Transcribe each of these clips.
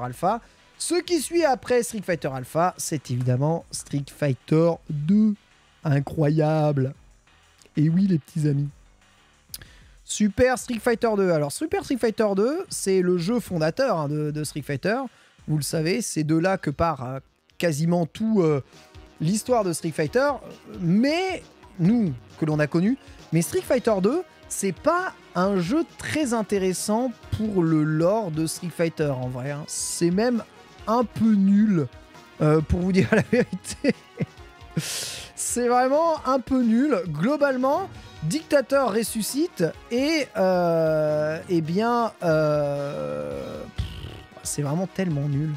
Alpha. Ce qui suit après Street Fighter Alpha, c'est évidemment Street Fighter 2. Incroyable. Et oui, les petits amis. Super Street Fighter 2. Alors, Super Street Fighter 2, c'est le jeu fondateur hein, de Street Fighter. Vous le savez, c'est de là que part quasiment tout l'histoire de Street Fighter. Mais, nous, que l'on a connu. Mais Street Fighter 2, c'est pas un jeu très intéressant pour le lore de Street Fighter, en vrai. Hein. C'est même un peu nul, pour vous dire la vérité. C'est vraiment un peu nul. Globalement, Dictator ressuscite et eh bien, c'est vraiment tellement nul.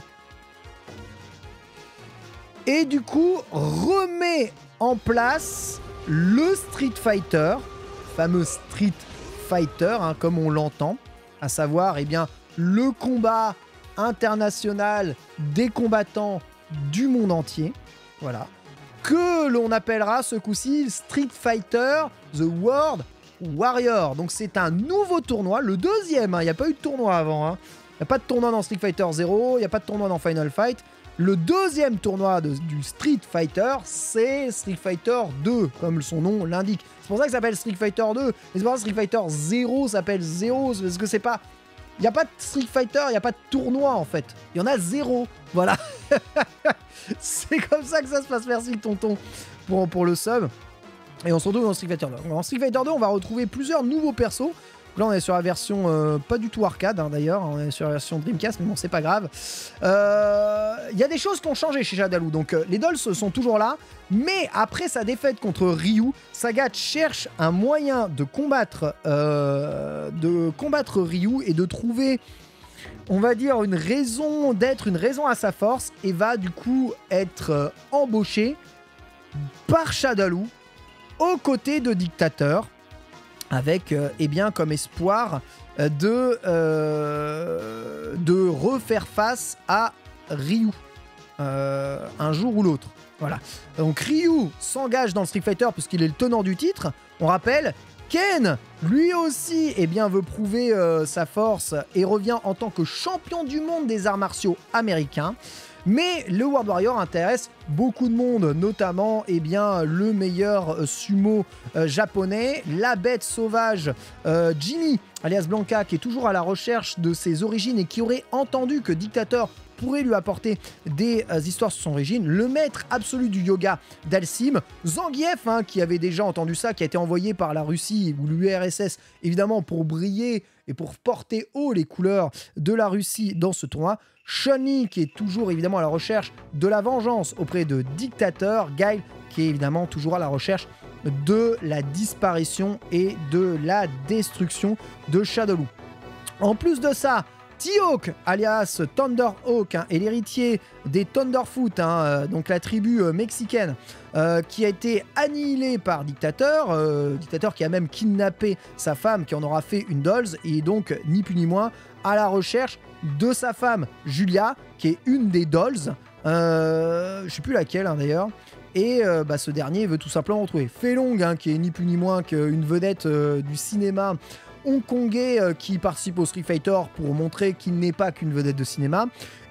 Et du coup, remet en place le Street Fighter, fameux Street Fighter, hein, comme on l'entend, à savoir, eh bien, le combat international des combattants du monde entier. Voilà. Que l'on appellera ce coup-ci Street Fighter The World Warrior. Donc c'est un nouveau tournoi, le deuxième, il n'y a pas eu de tournoi avant. Il n'y a pas de tournoi dans Street Fighter 0, il n'y a pas de tournoi dans Final Fight. Le deuxième tournoi du Street Fighter, c'est Street Fighter 2, comme son nom l'indique. C'est pour ça que ça s'appelle Street Fighter 2. Mais c'est pour ça que Street Fighter 0 s'appelle 0, parce que c'est pas... Il n'y a pas de Street Fighter, il n'y a pas de tournoi en fait. Il y en a 0. Voilà. C'est comme ça que ça se passe. Merci tonton pour le sub. Et on se retrouve dans Street Fighter 2. Dans Street Fighter 2, on va retrouver plusieurs nouveaux persos. Là, on est sur la version pas du tout arcade, hein, d'ailleurs. On est sur la version Dreamcast, mais bon, c'est pas grave. Il y a des choses qui ont changé chez Shadaloo. Donc, les dolls sont toujours là. Mais après sa défaite contre Ryu, Sagat cherche un moyen de combattre Ryu et de trouver, on va dire, une raison d'être, une raison à sa force. Et va du coup être embauché par Shadaloo aux côtés de Dictator. Avec, eh bien, comme espoir de refaire face à Ryu un jour ou l'autre. Voilà. Donc Ryu s'engage dans le Street Fighter puisqu'il est le tenant du titre. On rappelle, Ken, lui aussi, eh bien, veut prouver sa force et revient en tant que champion du monde des arts martiaux américains. Mais le World Warrior intéresse beaucoup de monde, notamment eh bien, le meilleur sumo japonais, la bête sauvage Jimmy, alias Blanca, qui est toujours à la recherche de ses origines et qui aurait entendu que Dictator pourrait lui apporter des histoires sur son origine, le maître absolu du yoga d'Alcim, Zangief, hein, qui avait déjà entendu ça, qui a été envoyé par la Russie ou l'URSS, évidemment, pour briller et pour porter haut les couleurs de la Russie dans ce tournoi. Chun-Li, qui est toujours évidemment à la recherche de la vengeance auprès de Dictator. Guile, qui est évidemment toujours à la recherche de la disparition et de la destruction de Shadaloo. En plus de ça, T-Hawk, alias Thunderhawk, hein, est l'héritier des Thunderfoot, hein, donc la tribu mexicaine, qui a été annihilée par Dictator. Dictator qui a même kidnappé sa femme, qui en aura fait une dolls, et donc ni plus ni moins à la recherche de sa femme Julia, qui est une des dolls. Je sais plus laquelle hein, d'ailleurs. Et ce dernier veut tout simplement retrouver Fei Long, hein, qui est ni plus ni moins qu'une vedette du cinéma hongkongais qui participe au Street Fighter pour montrer qu'il n'est pas qu'une vedette de cinéma,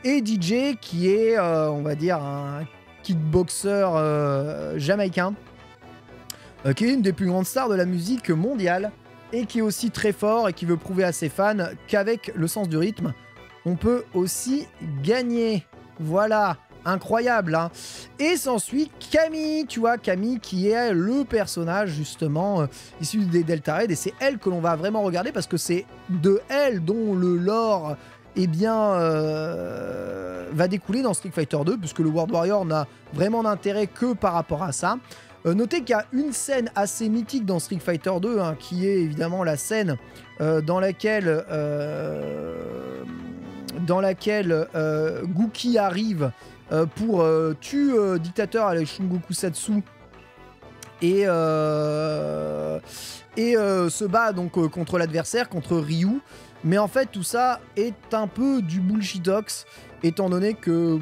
et DJ qui est, on va dire, un kickboxer jamaïcain, qui est une des plus grandes stars de la musique mondiale, et qui est aussi très fort et qui veut prouver à ses fans qu'avec le sens du rythme, on peut aussi gagner. Voilà. Incroyable, hein. Et s'ensuit Camille, tu vois, Camille qui est le personnage justement issu des Delta Raid, et c'est elle que l'on va vraiment regarder parce que c'est de elle dont le lore eh bien, va découler dans Street Fighter 2, puisque le World Warrior n'a vraiment d'intérêt que par rapport à ça. Notez qu'il y a une scène assez mythique dans Street Fighter 2, hein, qui est évidemment la scène dans laquelle Gookie arrive pour tuer Dictator avec Shungoku Satsu et se bat donc contre l'adversaire, contre Ryu. Mais en fait, tout ça est un peu du bullshitox, étant donné que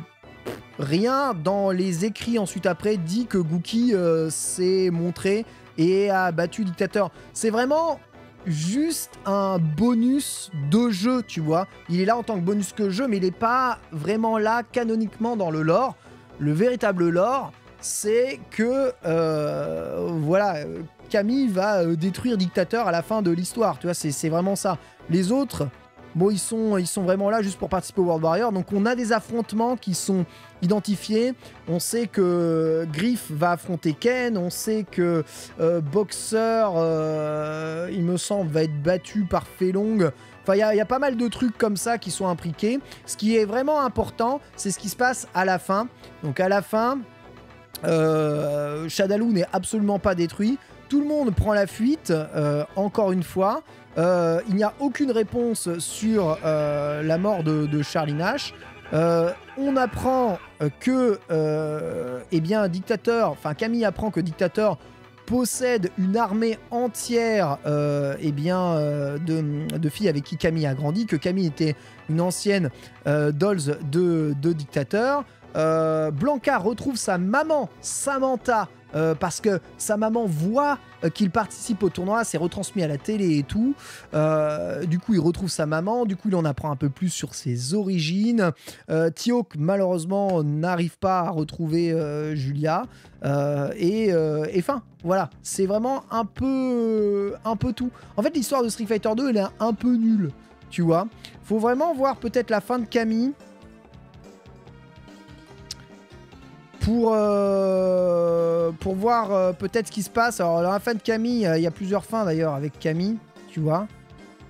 rien dans les écrits ensuite après dit que Gookie s'est montré et a battu Dictator. C'est vraiment juste un bonus de jeu, tu vois. Il est là en tant que bonus que jeu, mais il n'est pas vraiment là canoniquement dans le lore. Le véritable lore, c'est que, voilà, Camille va détruire Dictateur à la fin de l'histoire, tu vois, c'est vraiment ça. Les autres, bon, ils sont vraiment là juste pour participer au World Warrior, donc on a des affrontements qui sont identifiés. On sait que Griff va affronter Ken, on sait que Boxer, il me semble, va être battu par Felong. Enfin, il y a pas mal de trucs comme ça qui sont impliqués. Ce qui est vraiment important, c'est ce qui se passe à la fin. Donc à la fin, Shadaloo n'est absolument pas détruit. Tout le monde prend la fuite, encore une fois. Il n'y a aucune réponse sur la mort de Charlie Nash. On apprend que eh bien, Camille apprend que Dictateur possède une armée entière eh bien, de filles avec qui Camille a grandi, que Camille était une ancienne dolls de Dictateur. Blanca retrouve sa maman, Samantha, parce que sa maman voit qu'il participe au tournoi, c'est retransmis à la télé et tout. Du coup, il retrouve sa maman, du coup, il en apprend un peu plus sur ses origines. Teal'c, malheureusement, n'arrive pas à retrouver Julia. Enfin, voilà, c'est vraiment un peu tout. En fait, l'histoire de Street Fighter 2, elle est un peu nulle, tu vois. Faut vraiment voir peut-être la fin de Camille. Pour voir peut-être ce qui se passe. Alors, dans la fin de Camille, il y a plusieurs fins d'ailleurs avec Camille, tu vois.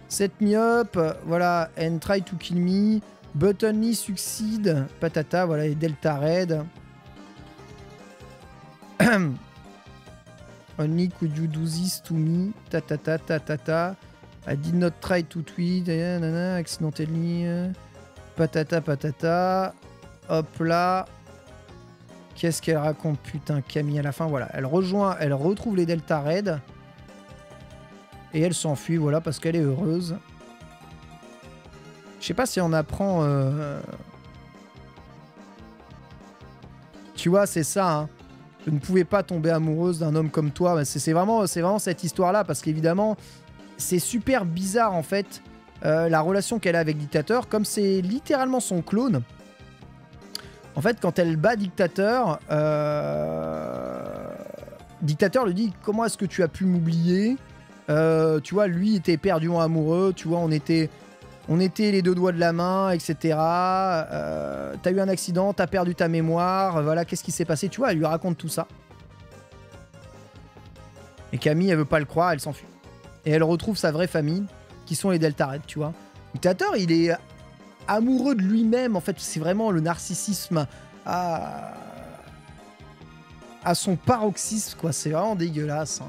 Set me up, voilà, and try to kill me. But only succeed, patata, voilà, et Delta Red. Only could you do this to me, tatata, tatata. I did not try to tweet, accidentally. Patata, patata. Hop là. Qu'est-ce qu'elle raconte, putain, Camille, à la fin, voilà. Elle retrouve les Delta Red. Et elle s'enfuit, voilà, parce qu'elle est heureuse. Je sais pas si on apprend... Tu vois, c'est ça, hein. Je ne pouvais pas tomber amoureuse d'un homme comme toi. C'est vraiment cette histoire-là, parce qu'évidemment, c'est super bizarre, en fait, la relation qu'elle a avec Dictateur. Comme c'est littéralement son clone... En fait, quand elle bat Dictateur, Dictateur lui dit « Comment est-ce que tu as pu m'oublier ?» Tu vois, lui était éperdument amoureux, tu vois, on était les deux doigts de la main, etc. T'as eu un accident, t'as perdu ta mémoire, voilà, qu'est-ce qui s'est passé? Tu vois, elle lui raconte tout ça. Et Camille, elle veut pas le croire, elle s'enfuit. Et elle retrouve sa vraie famille, qui sont les Delta Red, tu vois. Dictateur, il est... amoureux de lui-même, en fait, c'est vraiment le narcissisme à son paroxysme, quoi. C'est vraiment dégueulasse. Hein.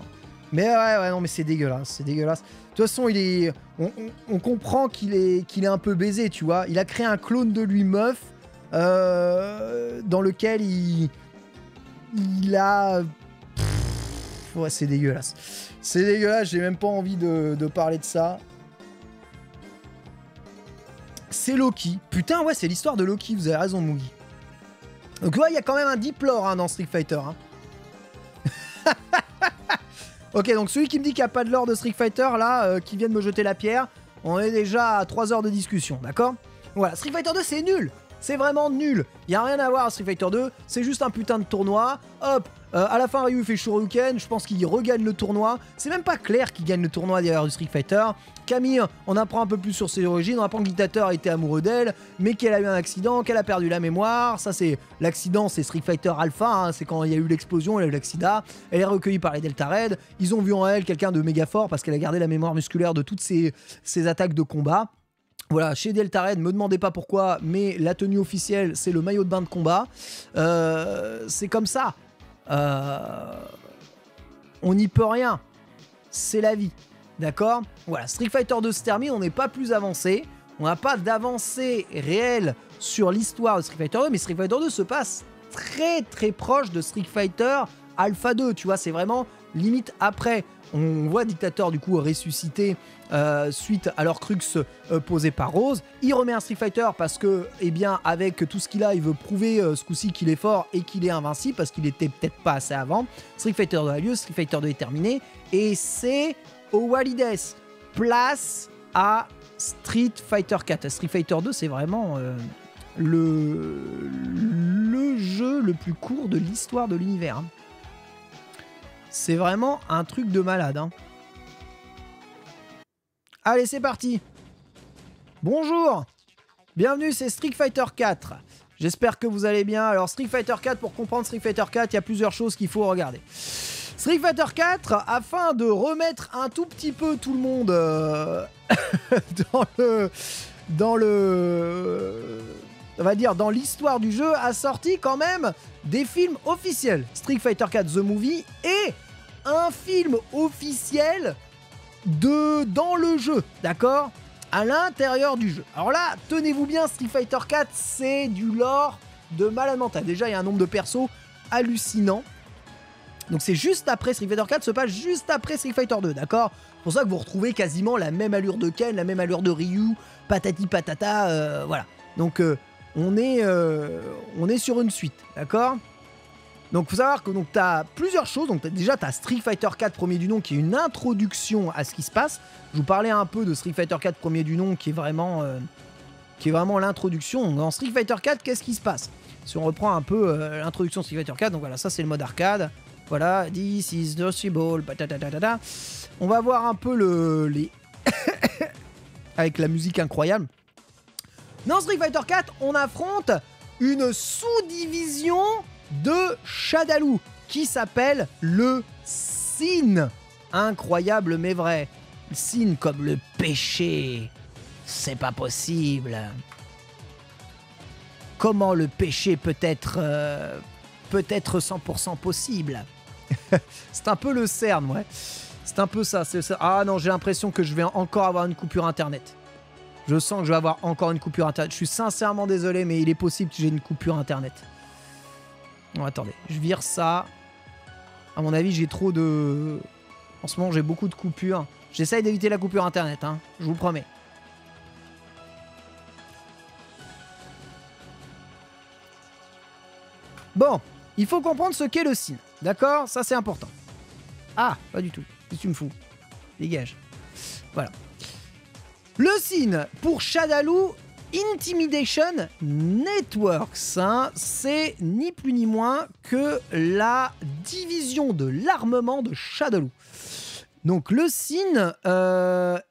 Mais ouais, non, mais c'est dégueulasse, c'est dégueulasse. De toute façon, on comprend qu'il est un peu baisé, tu vois. Il a créé un clone de lui meuf, dans lequel il a... ouais, c'est dégueulasse. C'est dégueulasse, j'ai même pas envie de parler de ça. C'est Loki. Putain, ouais, c'est l'histoire de Loki, vous avez raison, Mugi. Donc ouais, il y a quand même un deep lore hein, dans Street Fighter. Hein. Ok, donc celui qui me dit qu'il n'y a pas de lore de Street Fighter, là, qui vient de me jeter la pierre, on est déjà à 3 heures de discussion, d'accord? Voilà, Street Fighter 2, c'est nul. C'est vraiment nul. Il n'y a rien à voir à Street Fighter 2, c'est juste un putain de tournoi. Hop, à la fin, Ryu fait Shoryuken, je pense qu'il regagne le tournoi. C'est même pas clair qu'il gagne le tournoi derrière du Street Fighter. Camille, on apprend un peu plus sur ses origines, on apprend que Dictateur était amoureux d'elle, mais qu'elle a eu un accident, qu'elle a perdu la mémoire. Ça, c'est l'accident, c'est Street Fighter Alpha, hein, c'est quand il y a eu l'explosion, elle a eu l'accident. Elle est recueillie par les Delta Red. Ils ont vu en elle quelqu'un de méga fort parce qu'elle a gardé la mémoire musculaire de toutes ses attaques de combat. Voilà, chez Delta Red, me demandez pas pourquoi, mais la tenue officielle, c'est le maillot de bain de combat. C'est comme ça. On n'y peut rien. C'est la vie. D'accord? Voilà, Street Fighter 2 se termine, on n'est pas plus avancé. On n'a pas d'avancée réelle sur l'histoire de Street Fighter 2, mais Street Fighter 2 se passe très très proche de Street Fighter Alpha 2. Tu vois, c'est vraiment limite après. On voit Dictateur du coup ressuscité suite à l'Horcrux posé par Rose. Il remet un Street Fighter parce que, eh bien, avec tout ce qu'il a, il veut prouver ce coup-ci qu'il est fort et qu'il est invincible parce qu'il était peut-être pas assez avant. Street Fighter 2 a lieu, Street Fighter 2 est terminé et c'est Owalides place à Street Fighter 4. Street Fighter 2, c'est vraiment le jeu le plus court de l'histoire de l'univers. Hein. C'est vraiment un truc de malade. Hein. Allez, c'est parti. Bonjour. Bienvenue, c'est Street Fighter 4. J'espère que vous allez bien. Alors, Street Fighter 4, pour comprendre Street Fighter 4, il y a plusieurs choses qu'il faut regarder. Street Fighter 4, afin de remettre un tout petit peu tout le monde on va dire dans l'histoire du jeu, a sorti quand même des films officiels. Street Fighter 4 The Movie et un film officiel dans le jeu, d'accord ? À l'intérieur du jeu. Alors là, tenez-vous bien, Street Fighter 4, c'est du lore de malade mental. Déjà, il y a un nombre de persos hallucinant. Donc c'est juste après Street Fighter 4, se passe juste après Street Fighter 2, d'accord ? C'est pour ça que vous retrouvez quasiment la même allure de Ken, la même allure de Ryu, patati patata, voilà. Donc on est sur une suite, d'accord ? Donc faut savoir que tu as plusieurs choses. Donc déjà tu as Street Fighter 4 premier du nom qui est une introduction à ce qui se passe. Je vous parlais un peu de Street Fighter 4 premier du nom qui est vraiment l'introduction. Dans Street Fighter 4, qu'est-ce qui se passe ? Si on reprend un peu l'introduction de Street Fighter 4, donc voilà, ça c'est le mode arcade. Voilà, this is the ball, patatatata. On va voir un peu les avec la musique incroyable. Dans Street Fighter 4, on affronte une sous-division de Shadaloo qui s'appelle le Sin. Incroyable mais vrai. Le Sin comme le péché. C'est pas possible. Comment le péché peut être 100% possible? C'est un peu le CERN, ouais. C'est un peu ça. Ah non, j'ai l'impression que je vais encore avoir une coupure internet. Je sens que je vais avoir encore une coupure internet. Je suis sincèrement désolé, mais il est possible que j'ai une coupure internet. Non, attendez, je vire ça. À mon avis, j'ai trop de... En ce moment, j'ai beaucoup de coupures. J'essaye d'éviter la coupure internet, hein, je vous promets. Bon, il faut comprendre ce qu'est le Sin. D'accord ? Ça, c'est important. Ah, pas du tout. Qu'est-ce que tu me fous ? Dégage. Voilà. Le Sin, pour Shadaloo Intimidation Networks, hein, c'est ni plus ni moins que la division de l'armement de Shadaloo. Donc le Sin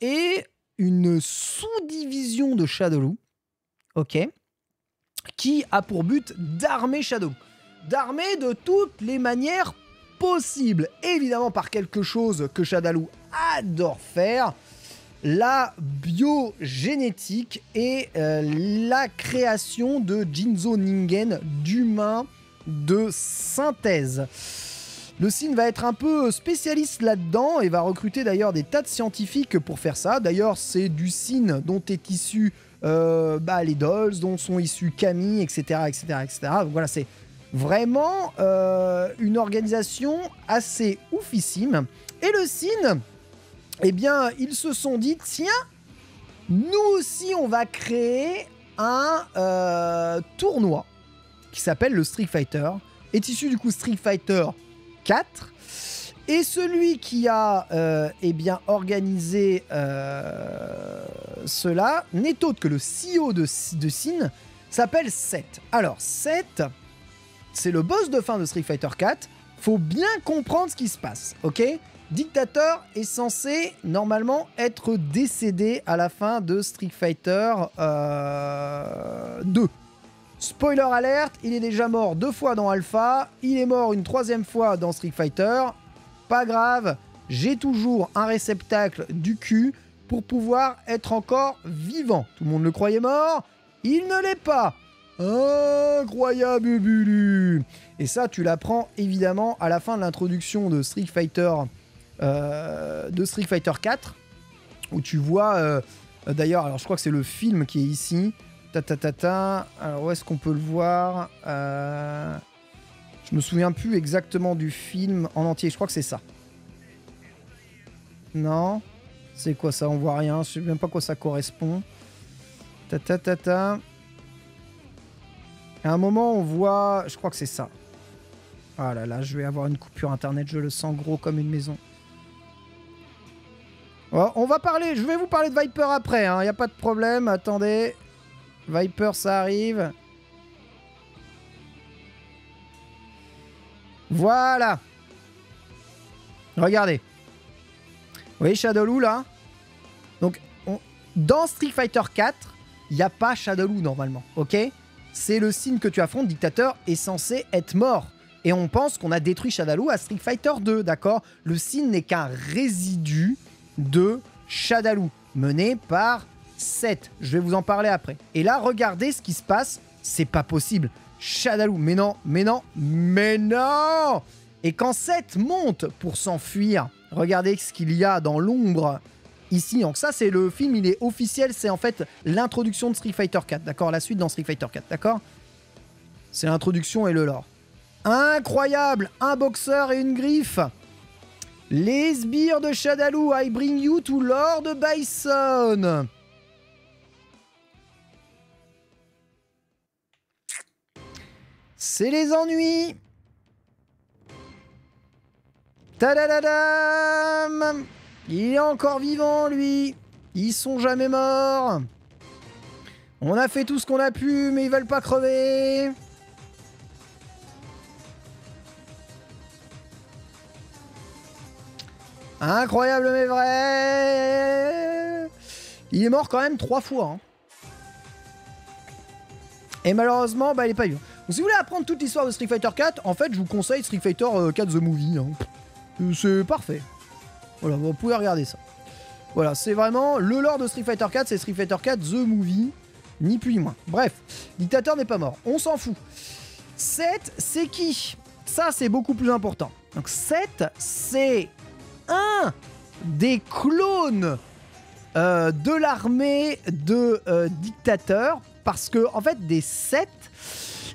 est une sous-division de Shadaloo, ok, qui a pour but d'armer Shadaloo. D'armer de toutes les manières possibles. Évidemment par quelque chose que Shadaloo adore faire, la biogénétique et la création de Jinzo Ningen, d'humains de synthèse. Le Sin va être un peu spécialiste là-dedans et va recruter d'ailleurs des tas de scientifiques pour faire ça. D'ailleurs, c'est du Sin dont est issu les Dolls, dont sont issus Camille, etc., etc., etc. Donc voilà, c'est vraiment une organisation assez oufissime. Et le Sin, eh bien, ils se sont dit, tiens, nous aussi, on va créer un tournoi qui s'appelle le Street Fighter. Est issu du coup Street Fighter 4. Et celui qui a organisé cela n'est autre que le CEO de Sin, s'appelle Seth. Alors, Seth, c'est le boss de fin de Street Fighter 4. Faut bien comprendre ce qui se passe, ok ? Dictator est censé normalement être décédé à la fin de Street Fighter 2. Spoiler alert, il est déjà mort 2 fois dans Alpha, il est mort une 3e fois dans Street Fighter. Pas grave, j'ai toujours un réceptacle du cul pour pouvoir être encore vivant. Tout le monde le croyait mort, il ne l'est pas. Incroyable bulu. Et ça, tu l'apprends évidemment à la fin de l'introduction de Street Fighter 4, où tu vois d'ailleurs, alors je crois que c'est le film qui est ici. Alors où est-ce qu'on peut le voir? Je me souviens plus exactement du film en entier. Je crois que c'est ça. Non? C'est quoi ça? On voit rien. Je sais même pas à quoi ça correspond. À un moment, on voit... Je crois que c'est ça. Ah là là, je vais avoir une coupure internet. Je le sens gros comme une maison. On va parler, je vais vous parler de Viper après, hein, y a pas de problème, attendez. Viper, ça arrive. Voilà. Regardez. Vous voyez Shadowloo là? Donc, dans Street Fighter 4, il n'y a pas Shadowloo normalement, ok? C'est le signe que tu affrontes, Dictateur, est censé être mort. Et on pense qu'on a détruit Shadowloo à Street Fighter 2, d'accord? Le signe n'est qu'un résidu de Shadowloo, mené par Seth. Je vais vous en parler après. Et là, regardez ce qui se passe. C'est pas possible. Shadowloo, mais non, mais non, mais non! Et quand Seth monte pour s'enfuir, regardez ce qu'il y a dans l'ombre ici. Donc ça, c'est le film, il est officiel. C'est en fait l'introduction de Street Fighter 4, d'accord? La suite dans Street Fighter 4, d'accord? C'est l'introduction et le lore. Incroyable! Un boxeur et une griffe. Les sbires de Shadowloo, I bring you to Lord Bison. C'est les ennuis. Tadadadam. Il est encore vivant, lui. Ils sont jamais morts. On a fait tout ce qu'on a pu, mais ils veulent pas crever. Incroyable mais vrai. Il est mort quand même 3 fois. Hein. Et malheureusement, bah, il est pas vivant. Donc, si vous voulez apprendre toute l'histoire de Street Fighter 4, en fait, je vous conseille Street Fighter 4 The Movie. Hein. C'est parfait. Voilà, vous pouvez regarder ça. Voilà, c'est vraiment le lore de Street Fighter 4, c'est Street Fighter 4 The Movie. Ni plus ni moins. Bref, Dictateur n'est pas mort. On s'en fout. Seth, c'est qui? Ça, c'est beaucoup plus important. Donc, Seth, c'est un des clones de l'armée de Dictateur. Parce que, en fait, des Seth,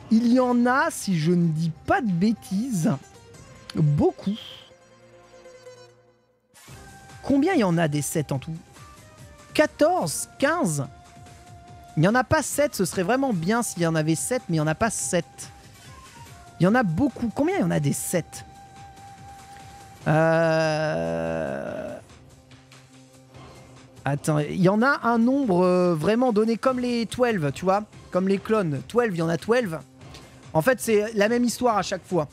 il y en a, si je ne dis pas de bêtises, beaucoup. Combien il y en a des 7 en tout? 14, 15? Il n'y en a pas 7, ce serait vraiment bien s'il y en avait 7, mais il n'y en a pas 7. Il y en a beaucoup. Combien il y en a des 7? Attends, il y en a un nombre vraiment donné comme les 12, tu vois? Comme les clones. 12, il y en a 12. En fait, c'est la même histoire à chaque fois.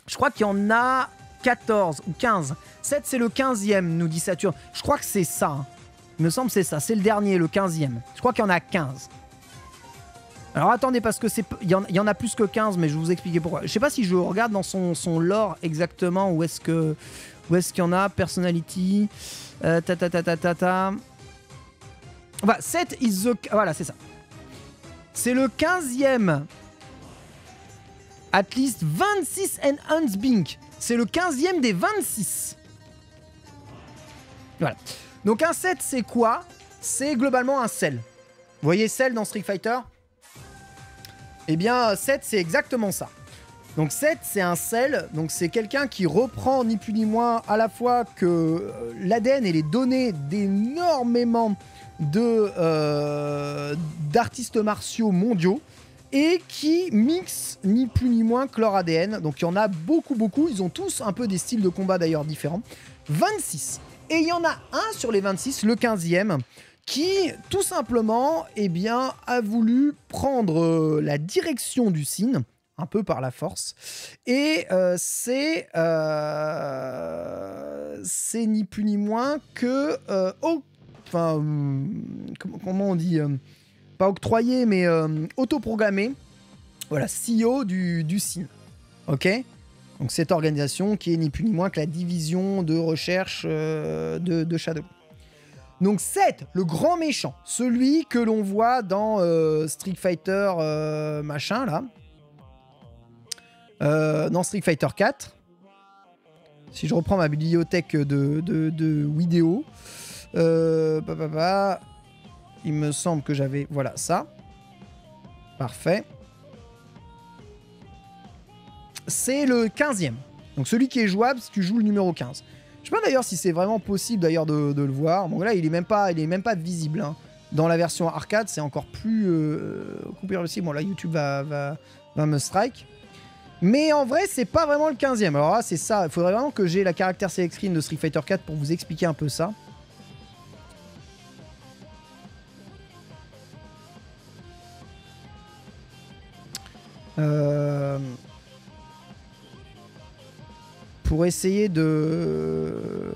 Je crois qu'il y en a 14 ou 15. 7, c'est le 15e, nous dit Saturne. Je crois que c'est ça. Hein. Il me semble que c'est ça. C'est le dernier, le 15e. Je crois qu'il y en a 15. Alors attendez, parce que il y en a plus que 15, mais je vais vous expliquer pourquoi. Je sais pas si je regarde dans son lore exactement où est-ce qu'il y en a. Personality. Voilà, 7 is the... Voilà, c'est ça. C'est le 15e. At least 26 and Huntsbink. C'est le 15e des 26. Voilà. Donc un 7, c'est quoi? C'est globalement un Cell. Vous voyez Cell dans Street Fighter? Eh bien, 7, c'est exactement ça. Donc 7, c'est un Cell. Donc c'est quelqu'un qui reprend ni plus ni moins à la fois que l'ADN et les données d'énormément d'artistes martiaux mondiaux et qui mixe ni plus ni moins que leur ADN. Donc il y en a beaucoup, beaucoup. Ils ont tous un peu des styles de combat d'ailleurs différents. 26. Et il y en a un sur les 26, le 15e, qui tout simplement eh bien, a voulu prendre la direction du signe, un peu par la force. Et c'est ni plus ni moins que... comment on dit pas octroyé, mais autoprogrammé. Voilà, CEO du signe. Ok? Donc cette organisation qui est ni plus ni moins que la division de recherche de Shadow. Donc Seth, le grand méchant, celui que l'on voit dans Street Fighter machin là, dans Street Fighter 4. Si je reprends ma bibliothèque de vidéos, il me semble que j'avais, voilà ça, parfait. C'est le 15e. Donc celui qui est jouable si tu joues le numéro 15. Je sais pas d'ailleurs si c'est vraiment possible d'ailleurs de le voir. Bon là il est même pas visible. Hein. Dans la version arcade c'est encore plus compréhensible. Bon là YouTube va me strike. Mais en vrai c'est pas vraiment le 15e. Alors là c'est ça. Il faudrait vraiment que j'ai la caractère select screen de Street Fighter 4 pour vous expliquer un peu ça. Pour essayer de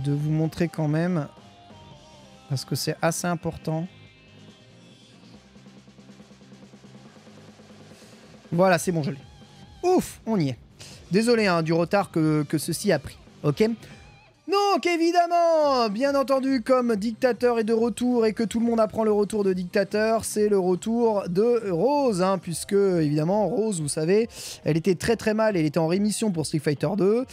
vous montrer quand même, parce que c'est assez important. Voilà, c'est bon, je l'ai. Ouf, on y est. Désolé hein, du retard que ceci a pris. Ok. Donc évidemment, bien entendu, comme Dictateur est de retour et que tout le monde apprend le retour de Dictateur, c'est le retour de Rose, hein, puisque évidemment Rose, vous savez, elle était très très mal, elle était en rémission pour Street Fighter 2,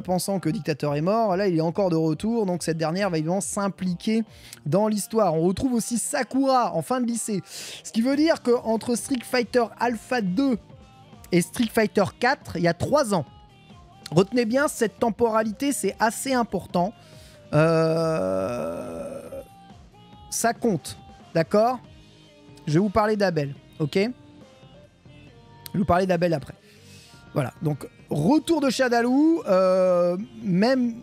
pensant que Dictateur est mort. Là, il est encore de retour, donc cette dernière va évidemment s'impliquer dans l'histoire. On retrouve aussi Sakura en fin de lycée, ce qui veut dire qu'entre Street Fighter Alpha 2 et Street Fighter 4, il y a 3 ans. Retenez bien cette temporalité, c'est assez important. Ça compte, d'accord? Je vais vous parler d'Abel, ok? Je vais vous parler d'Abel après. Voilà, donc retour de Shadaloo, même...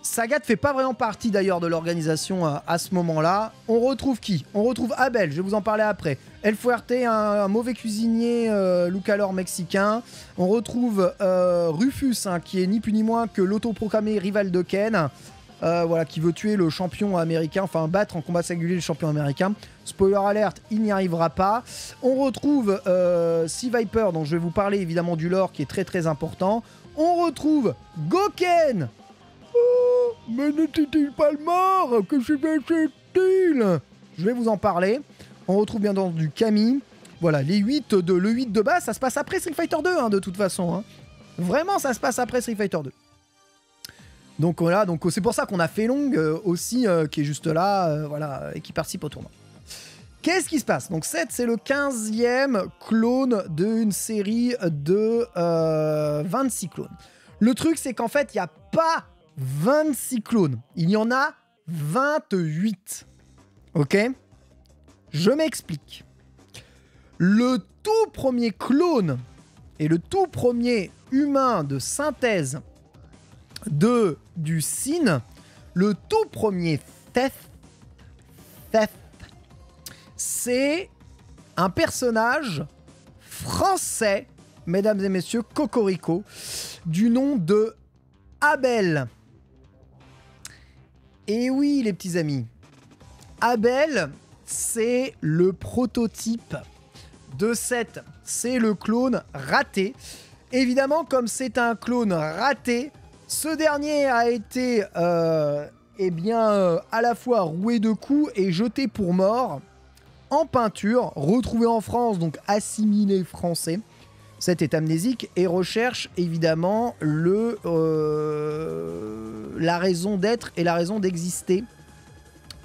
Sagat ne fait pas vraiment partie d'ailleurs de l'organisation à ce moment-là. On retrouve qui? On retrouve Abel, je vais vous en parler après. El Fuerte, un mauvais cuisinier Lucalor mexicain. On retrouve Rufus, hein, qui est ni plus ni moins que l'autoproclamé rival de Ken. Voilà, qui veut tuer le champion américain, enfin battre en combat singulier le champion américain. Spoiler alert, il n'y arrivera pas. On retrouve Sea Viper, dont je vais vous parler évidemment du lore qui est très très important. On retrouve Gouken. Oh, mais n'était-il pas mort? Que se passait-il? Je vais vous en parler. On retrouve bien entendu Camille. Voilà, le 8 de base, ça se passe après Street Fighter 2, hein, de toute façon. Hein. Vraiment, ça se passe après Street Fighter 2. Donc voilà, donc c'est pour ça qu'on a Felong aussi, qui est juste là, voilà, et qui participe au tournoi. Qu'est-ce qui se passe? Donc 7, c'est le 15e clone d'une série de 26 clones. Le truc, c'est qu'en fait, il n'y a pas 26 clones. Il y en a 28. Ok? Je m'explique. Le tout premier clone et le tout premier humain de synthèse du Sin, le tout premier Theth, c'est un personnage français, mesdames et messieurs, cocorico, du nom de Abel. Et oui, les petits amis, Abel, c'est le prototype de Seth. C'est le clone raté. Évidemment, comme c'est un clone raté, ce dernier a été à la fois roué de coups et jeté pour mort en peinture, retrouvé en France, donc assimilé français. Seth est amnésique et recherche évidemment la raison d'être et la raison d'exister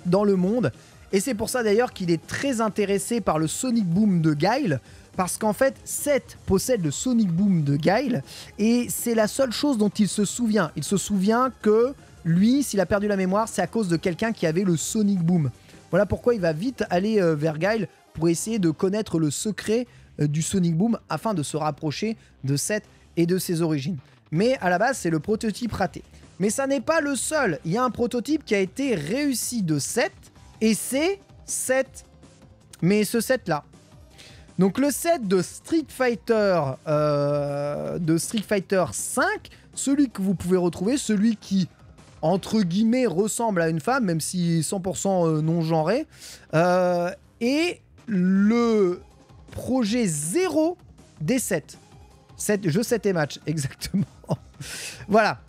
dans le monde. Et c'est pour ça d'ailleurs qu'il est très intéressé par le Sonic Boom de Guile, parce qu'en fait, Seth possède le Sonic Boom de Guile, et c'est la seule chose dont il se souvient. Il se souvient que lui, s'il a perdu la mémoire, c'est à cause de quelqu'un qui avait le Sonic Boom. Voilà pourquoi il va vite aller vers Guile pour essayer de connaître le secret du Sonic Boom afin de se rapprocher de Seth et de ses origines. Mais à la base, c'est le prototype raté. Mais ça n'est pas le seul. Il y a un prototype qui a été réussi de Seth, et c'est Seth. Mais ce Seth-là. Donc le Seth de Street Fighter 5, celui que vous pouvez retrouver, celui qui, entre guillemets, ressemble à une femme, même si 100% non-genré, et le projet 0 des 7. Jeu 7 et match, exactement. Voilà.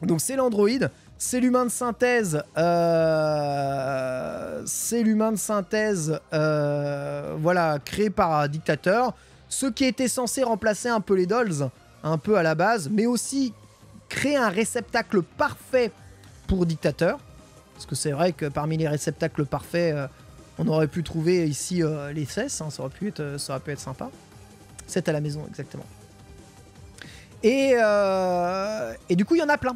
Donc c'est l'androïde, c'est l'humain de synthèse, voilà, créé par Dictateur, ce qui était censé remplacer un peu les dolls, un peu à la base, mais aussi créer un réceptacle parfait pour Dictateur, parce que c'est vrai que parmi les réceptacles parfaits, on aurait pu trouver ici les fesses, hein, ça aurait pu être sympa. C'est à la maison, exactement. Et du coup, il y en a plein.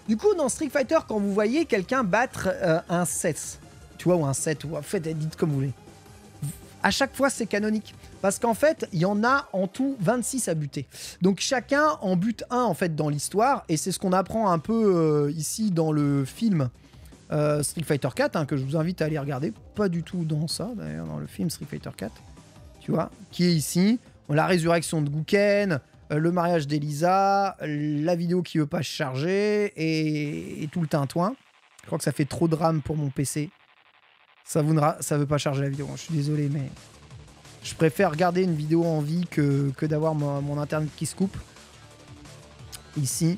Du coup, dans Street Fighter, quand vous voyez quelqu'un battre un 7, tu vois, ou un 7, ou en fait, dites comme vous voulez, à chaque fois, c'est canonique. Parce qu'en fait, il y en a en tout 26 à buter. Donc, chacun en bute un, en fait, dans l'histoire. Et c'est ce qu'on apprend un peu ici dans le film Street Fighter 4, hein, que je vous invite à aller regarder. Pas du tout dans ça, d'ailleurs, dans le film Street Fighter 4. Tu vois, qui est ici. La résurrection de Gouken, le mariage d'Elisa, la vidéo qui veut pas se charger et tout le tintouin. Je crois que ça fait trop de RAM pour mon PC. Ça veut pas charger la vidéo, je suis désolé, mais je préfère regarder une vidéo en vie que d'avoir mon internet qui se coupe. Ici.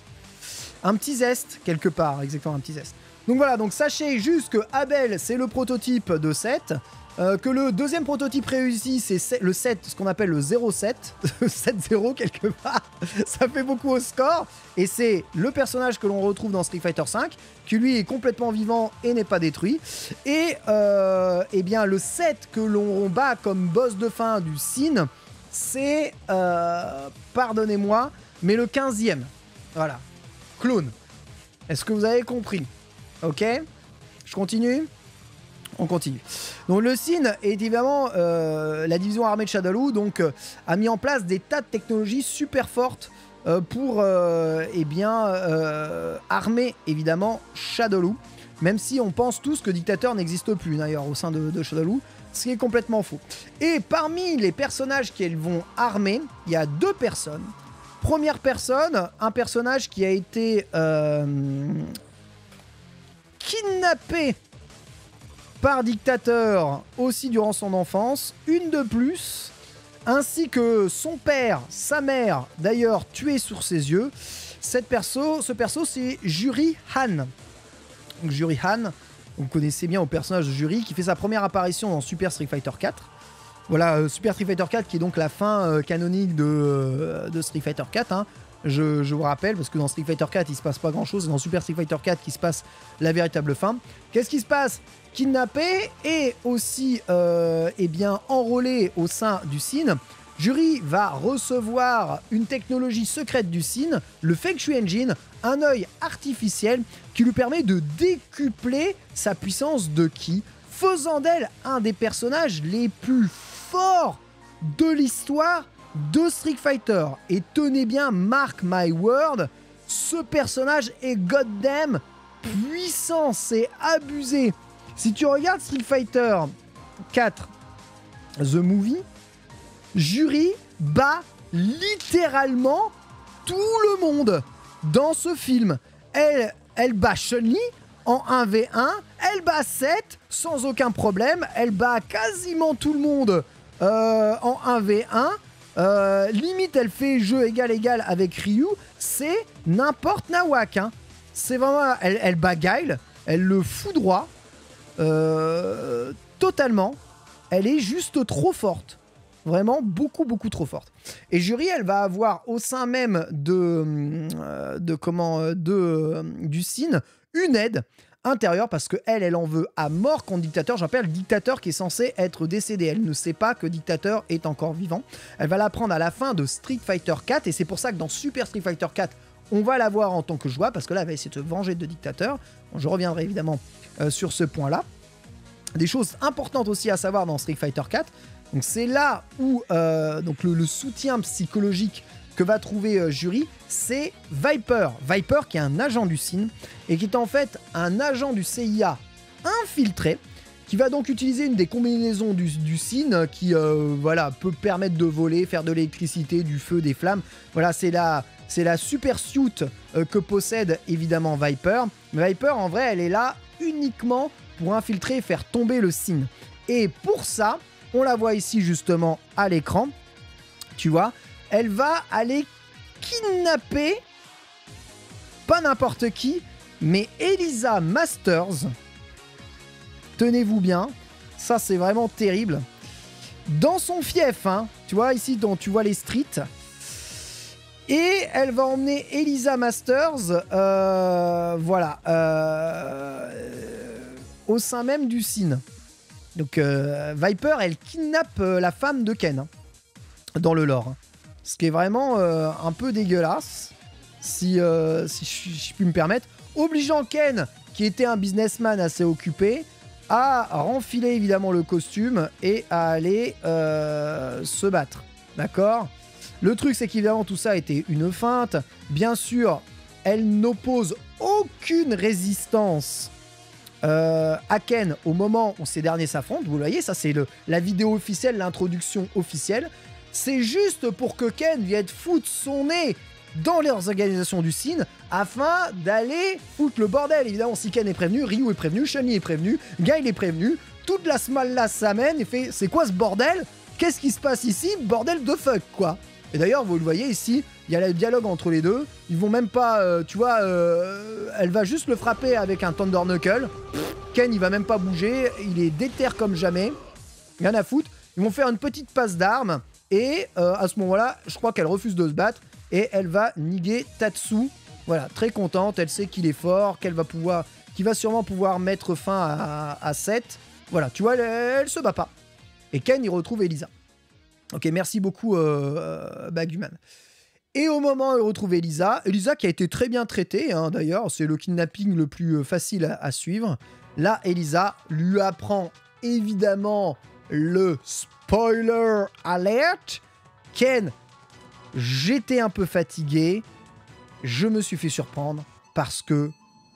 Un petit zeste, quelque part, exactement, un petit zeste. Donc voilà, donc sachez juste que Abel, c'est le prototype de 7. Que le deuxième prototype réussi, c'est le 7, ce qu'on appelle le 0-7. 7-0 quelque part. Ça fait beaucoup au score. Et c'est le personnage que l'on retrouve dans Street Fighter V, qui lui est complètement vivant et n'est pas détruit. Et eh bien le 7 que l'on bat comme boss de fin du Sin, c'est, pardonnez-moi, mais le 15e. Voilà. Clone. Est-ce que vous avez compris? Ok? Je continue? On continue. Donc le Sin est évidemment la division armée de Shadaloo, donc a mis en place des tas de technologies super fortes pour eh bien armer évidemment Shadaloo, même si on pense tous que Dictateur n'existe plus d'ailleurs au sein de Shadaloo, ce qui est complètement faux. Et parmi les personnages qu'elles vont armer, il y a 2 personnes. Première personne, un personnage qui a été kidnappé par Dictateur aussi durant son enfance, une de plus, ainsi que son père, sa mère, d'ailleurs tuée sur ses yeux. Ce perso, c'est Juri Han. Donc Juri Han, vous connaissez bien au personnage de Juri, qui fait sa première apparition dans Super Street Fighter 4. Voilà, Super Street Fighter 4 qui est donc la fin canonique de Street Fighter 4, hein. Je vous rappelle, parce que dans Street Fighter 4, il se passe pas grand-chose, c'est dans Super Street Fighter 4 qu'il se passe la véritable fin. Qu'est-ce qui se passe? Kidnappé et aussi eh bien, enrôlé au sein du Sin, Juri va recevoir une technologie secrète du Sin, le Feng Shui Engine, un œil artificiel qui lui permet de décupler sa puissance de Ki, faisant d'elle un des personnages les plus forts de l'histoire de Street Fighter. Et tenez bien, mark my word, ce personnage est goddamn puissant, c'est abusé. Si tu regardes Street Fighter 4 The Movie, Juri bat littéralement tout le monde dans ce film. Elle bat Chun-Li en 1v1, elle bat Seth sans aucun problème, elle bat quasiment tout le monde en 1v1. Limite, elle fait jeu égal avec Ryu, c'est n'importe nawak. Hein. C'est vraiment, elle bat Guile, elle le foudroie totalement. Elle est juste trop forte. Vraiment beaucoup trop forte. Et Juri, elle va avoir au sein même du Sin une aide intérieure parce que elle en veut à mort contre Dictateur. J'appelle Dictateur qui est censé être décédé. Elle ne sait pas que Dictateur est encore vivant. Elle va l'apprendre à la fin de Street Fighter 4 et c'est pour ça que dans Super Street Fighter 4, on va la voir en tant que joueur parce que là, elle va essayer de se venger de Dictateur. Bon, je reviendrai évidemment sur ce point-là. Des choses importantes aussi à savoir dans Street Fighter 4. Donc c'est là où donc le soutien psychologique que va trouver Juri, c'est Viper. Viper qui est un agent du Sin et qui est en fait un agent du CIA infiltré qui va donc utiliser une des combinaisons du Sin qui voilà, peut permettre de voler, faire de l'électricité, du feu, des flammes. Voilà, c'est la super suit que possède évidemment Viper. Mais Viper, en vrai, elle est là uniquement pour infiltrer et faire tomber le Sin. Et pour ça, on la voit ici justement à l'écran, tu vois, elle va aller kidnapper, pas n'importe qui, mais Elisa Masters. Tenez-vous bien, ça c'est vraiment terrible. Dans son fief, hein, tu vois ici, dont tu vois les streets. Et elle va emmener Elisa Masters, voilà, au sein même du Sin. Donc Viper, elle kidnappe la femme de Ken, hein, dans le lore. Hein. Ce qui est vraiment un peu dégueulasse, si je puis me permettre. Obligeant Ken, qui était un businessman assez occupé, à renfiler évidemment le costume et à aller se battre. D'accord ? Le truc, c'est qu'évidemment, tout ça était une feinte. Bien sûr, elle n'oppose aucune résistance à Ken au moment où ces derniers s'affrontent. Vous voyez, ça c'est la vidéo officielle, l'introduction officielle. C'est juste pour que Ken vienne foutre son nez dans les organisations du Sin afin d'aller foutre le bordel. Évidemment, si Ken est prévenu, Ryu est prévenu, Chun-Li est prévenu, Guile est prévenu, toute la small là s'amène et fait c'est quoi ce bordel? Qu'est-ce qui se passe ici? Bordel de fuck quoi. Et d'ailleurs, vous le voyez ici, il y a le dialogue entre les deux. Ils vont même pas, tu vois, elle va juste le frapper avec un Thunder Knuckle. Ken, il va même pas bouger, il est déter comme jamais. Rien à foutre. Ils vont faire une petite passe d'armes. Et à ce moment-là, je crois qu'elle refuse de se battre. Et elle va niguer Tatsu. Voilà, très contente. Elle sait qu'il est fort, qu'il va sûrement pouvoir mettre fin à Seth. Voilà, tu vois, elle se bat pas. Et Ken, il retrouve Elisa. Ok, merci beaucoup, Baguman. Et au moment où il retrouve Elisa qui a été très bien traitée, hein, d'ailleurs, c'est le kidnapping le plus facile à suivre. Là, Elisa lui apprend évidemment le spoiler alert. Ken, j'étais un peu fatigué, je me suis fait surprendre parce que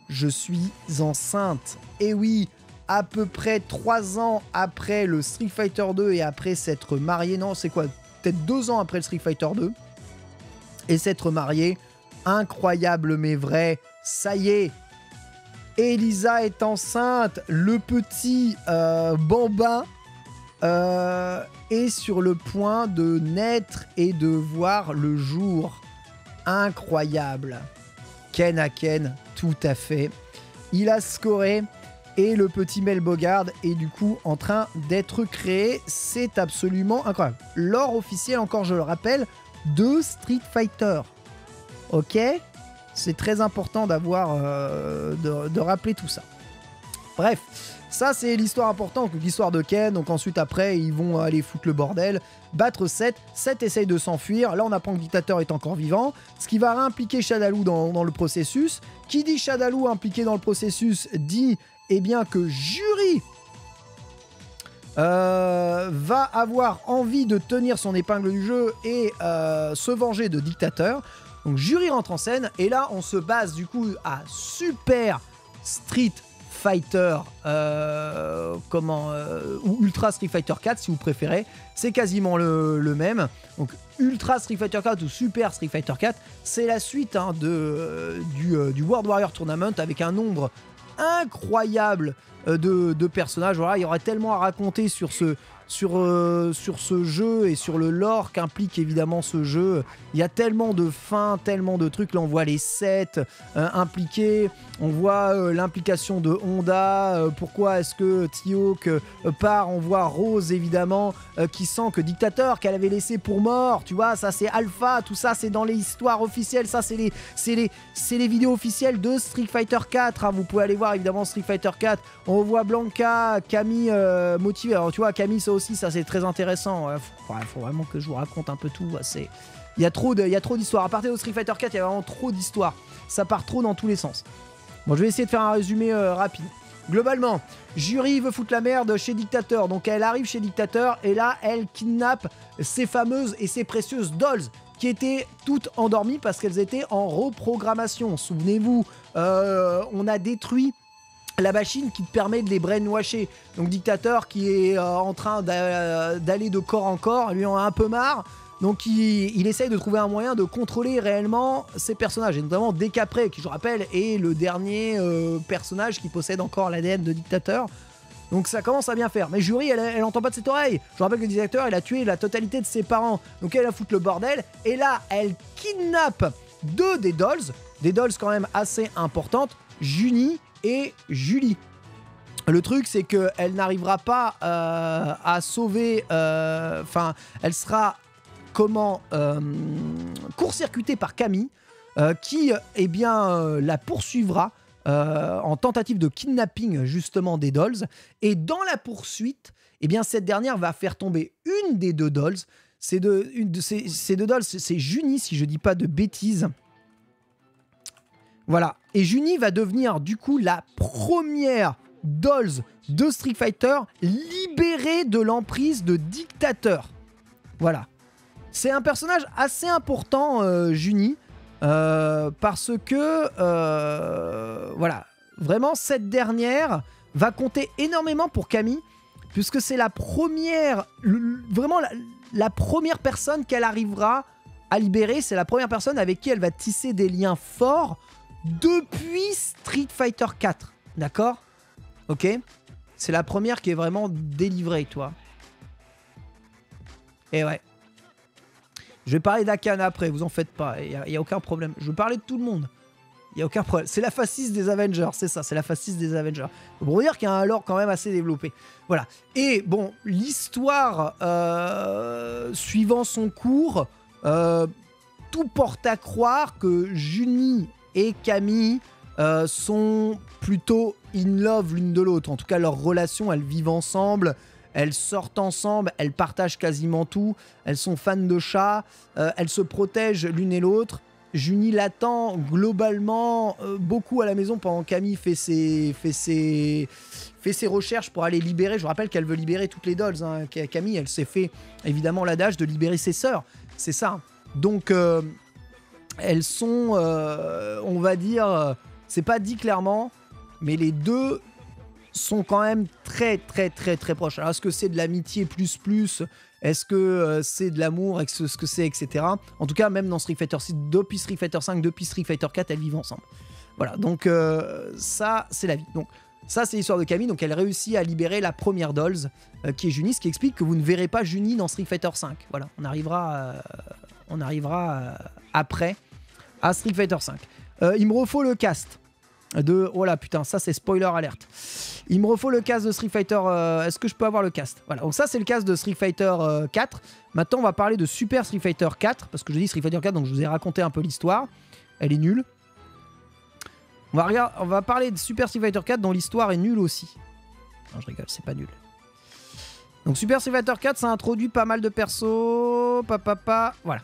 je suis enceinte. Et oui, à peu près 3 ans après le Street Fighter 2 et après s'être marié, non, c'est quoi, peut-être 2 ans après le Street Fighter 2, et s'être marié, incroyable mais vrai, ça y est, Elisa est enceinte, le petit bambin est sur le point de naître et de voir le jour. Incroyable. Ken à Ken, tout à fait. Il a scoré et le petit Mel Bogard est du coup en train d'être créé. C'est absolument incroyable. L'or officiel, encore je le rappelle, de Street Fighter. Ok ? C'est très important d'avoir de rappeler tout ça. Bref, ça c'est l'histoire importante, l'histoire de Ken. Donc ensuite après ils vont aller foutre le bordel, battre Seth. Seth essaye de s'enfuir. Là on apprend que le dictateur est encore vivant, ce qui va réimpliquer Shadaloo dans le processus. Qui dit Shadaloo impliqué dans le processus dit eh bien que Juri va avoir envie de tenir son épingle du jeu et se venger de dictateur. Donc Juri rentre en scène et là on se base du coup à Super Street Fighter ou Ultra Street Fighter 4 si vous préférez, c'est quasiment le même. Donc Ultra Street Fighter 4 ou Super Street Fighter 4, c'est la suite hein, du World Warrior Tournament avec un nombre incroyable de personnages. Voilà, il y aurait tellement à raconter sur ce jeu et sur le lore qu'implique évidemment ce jeu. Il y a tellement de fins, tellement de trucs. Là on voit les sets impliqués, on voit l'implication de Honda, pourquoi est-ce que T-Hawk part, on voit Rose évidemment qui sent que dictateur qu'elle avait laissé pour mort, tu vois, ça c'est Alpha, tout ça c'est dans les histoires officielles, ça c'est les vidéos officielles de Street Fighter 4 hein. Vous pouvez aller voir évidemment Street Fighter 4, on voit Blanca, Camille motivée, alors tu vois Camille ça aussi, ça c'est très intéressant. Faut vraiment que je vous raconte un peu tout. Il y a trop d'histoires. À partir de Street Fighter 4, il y a vraiment trop d'histoires. Ça part trop dans tous les sens. Bon, je vais essayer de faire un résumé rapide. Globalement, Juri veut foutre la merde chez Dictateur. Donc elle arrive chez Dictateur et là, elle kidnappe ses fameuses et ses précieuses dolls qui étaient toutes endormies parce qu'elles étaient en reprogrammation. Souvenez-vous, on a détruit la machine qui te permet de les brainwasher. Donc Dictateur qui est en train d'aller de corps en corps, lui en a un peu marre. Donc il essaye de trouver un moyen de contrôler réellement ses personnages, et notamment Décapré, qui je rappelle est le dernier personnage qui possède encore l'ADN de Dictateur. Donc ça commence à bien faire. Mais Juri, elle entend pas de cette oreille. Je rappelle que le dictateur, il a tué la totalité de ses parents. Donc elle a foutu le bordel. Et là, elle kidnappe 2 des dolls quand même assez importantes, Junie et Julie. Le truc, c'est qu'elle n'arrivera pas à sauver... elle sera... court-circuitée par Camille, qui la poursuivra en tentative de kidnapping justement des dolls. Et dans la poursuite, cette dernière va faire tomber une des 2 dolls. Ces deux dolls, c'est Junie, si je dis pas de bêtises. Voilà. Et Junie va devenir du coup la première dolls de Street Fighter libérée de l'emprise de Dictateur. Voilà. C'est un personnage assez important, Junie, parce que, voilà, vraiment, cette dernière va compter énormément pour Camille, puisque c'est la première, vraiment la première personne qu'elle arrivera à libérer. C'est la première personne avec qui elle va tisser des liens forts depuis Street Fighter 4. D'accord? Ok? C'est la première qui est vraiment délivrée, toi. Et ouais. Je vais parler d'Akane après, vous en faites pas, il n'y a aucun problème. Je veux parler de tout le monde. Il n'y a aucun problème. C'est la phase 6 des Avengers, c'est ça, c'est la phase 6 des Avengers. Pour vous dire qu'il y a un lore quand même assez développé. Voilà. Et bon, l'histoire suivant son cours, tout porte à croire que Junie et Camille sont plutôt in love l'une de l'autre. En tout cas, leur relation, elles vivent ensemble, elles sortent ensemble, elles partagent quasiment tout, elles sont fans de chats, elles se protègent l'une et l'autre. Junie l'attend globalement beaucoup à la maison pendant que Camille fait ses recherches pour aller libérer. Je vous rappelle qu'elle veut libérer toutes les dolls. Hein. Camille, elle s'est fait évidemment l'adage de libérer ses sœurs. C'est ça. Donc, elles sont, on va dire, c'est pas dit clairement, mais les deux sont quand même très proches. Alors, est-ce que c'est de l'amitié plus? Est-ce que c'est de l'amour? Est-ce que c'est, etc. En tout cas, même dans Street Fighter 6, depuis Street Fighter 5, depuis Street Fighter 4, elles vivent ensemble. Voilà, donc ça, c'est la vie. Donc, ça, c'est l'histoire de Camille. Donc, elle réussit à libérer la première dolls, qui est Junie, ce qui explique que vous ne verrez pas Junie dans Street Fighter 5. Voilà, on arrivera après à Street Fighter 5. Il me refaut le cast de... Oh là, putain, ça, c'est spoiler alerte. Il me refaut le cast de Street Fighter... Est-ce que je peux avoir le cast? Voilà, donc ça, c'est le cast de Street Fighter 4. Maintenant, on va parler de Super Street Fighter 4, parce que je dis Street Fighter 4, donc je vous ai raconté un peu l'histoire. Elle est nulle. On va parler de Super Street Fighter 4, dont l'histoire est nulle aussi. Non, je rigole, c'est pas nul. Donc Super Street Fighter 4, ça introduit pas mal de persos. Voilà.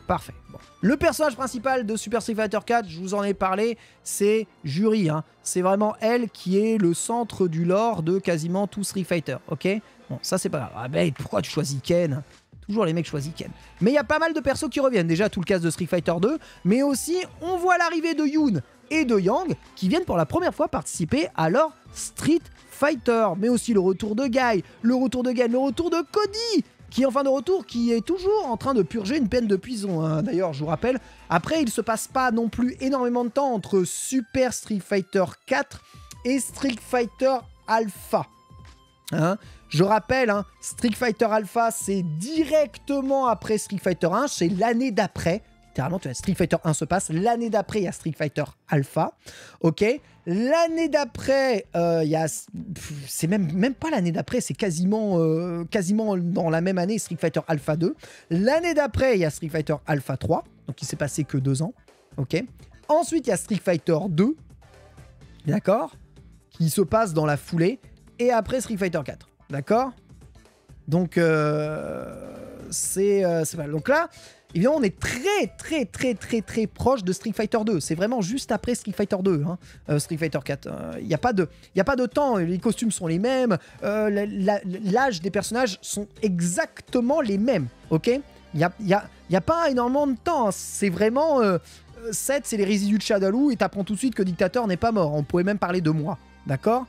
Parfait. Bon. Le personnage principal de Super Street Fighter 4, je vous en ai parlé, c'est Juri. Hein. C'est vraiment elle qui est le centre du lore de quasiment tout Street Fighter. Ok? Bon, ça c'est pas grave. Ah ben, pourquoi tu choisis Ken? Toujours les mecs choisissent Ken. Mais il y a pas mal de persos qui reviennent. Déjà tout le cast de Street Fighter 2, mais aussi on voit l'arrivée de Yoon et de Yang qui viennent pour la première fois participer à leur Street Fighter. Mais aussi le retour de Guy, le retour de Gen, le retour de Cody, qui est en fin de retour, qui est toujours en train de purger une peine de prison. Hein. D'ailleurs, je vous rappelle, après, il se passe pas non plus énormément de temps entre Super Street Fighter 4 et Street Fighter Alpha. Hein, je rappelle, hein, Street Fighter Alpha, c'est directement après Street Fighter 1, c'est l'année d'après. Littéralement, Street Fighter 1 se passe, l'année d'après, il y a Street Fighter Alpha. Ok, l'année d'après, c'est même pas l'année d'après, c'est quasiment dans la même année, Street Fighter Alpha 2. L'année d'après, il y a Street Fighter Alpha 3, donc il s'est passé que 2 ans. Ok. Ensuite, il y a Street Fighter 2, d'accord, qui se passe dans la foulée, et après Street Fighter 4, d'accord. Donc, c'est mal. Donc là, évidemment, on est très proche de Street Fighter 2. C'est vraiment juste après Street Fighter 2, hein, Street Fighter 4. Il n'y a pas de temps. Les costumes sont les mêmes. L'âge des personnages sont exactement les mêmes. Ok? Il n'y a pas énormément de temps. Hein. C'est vraiment... 7, c'est les résidus de Shadaloo et t'apprends tout de suite que Dictator n'est pas mort. On pourrait même parler de mois. D'accord?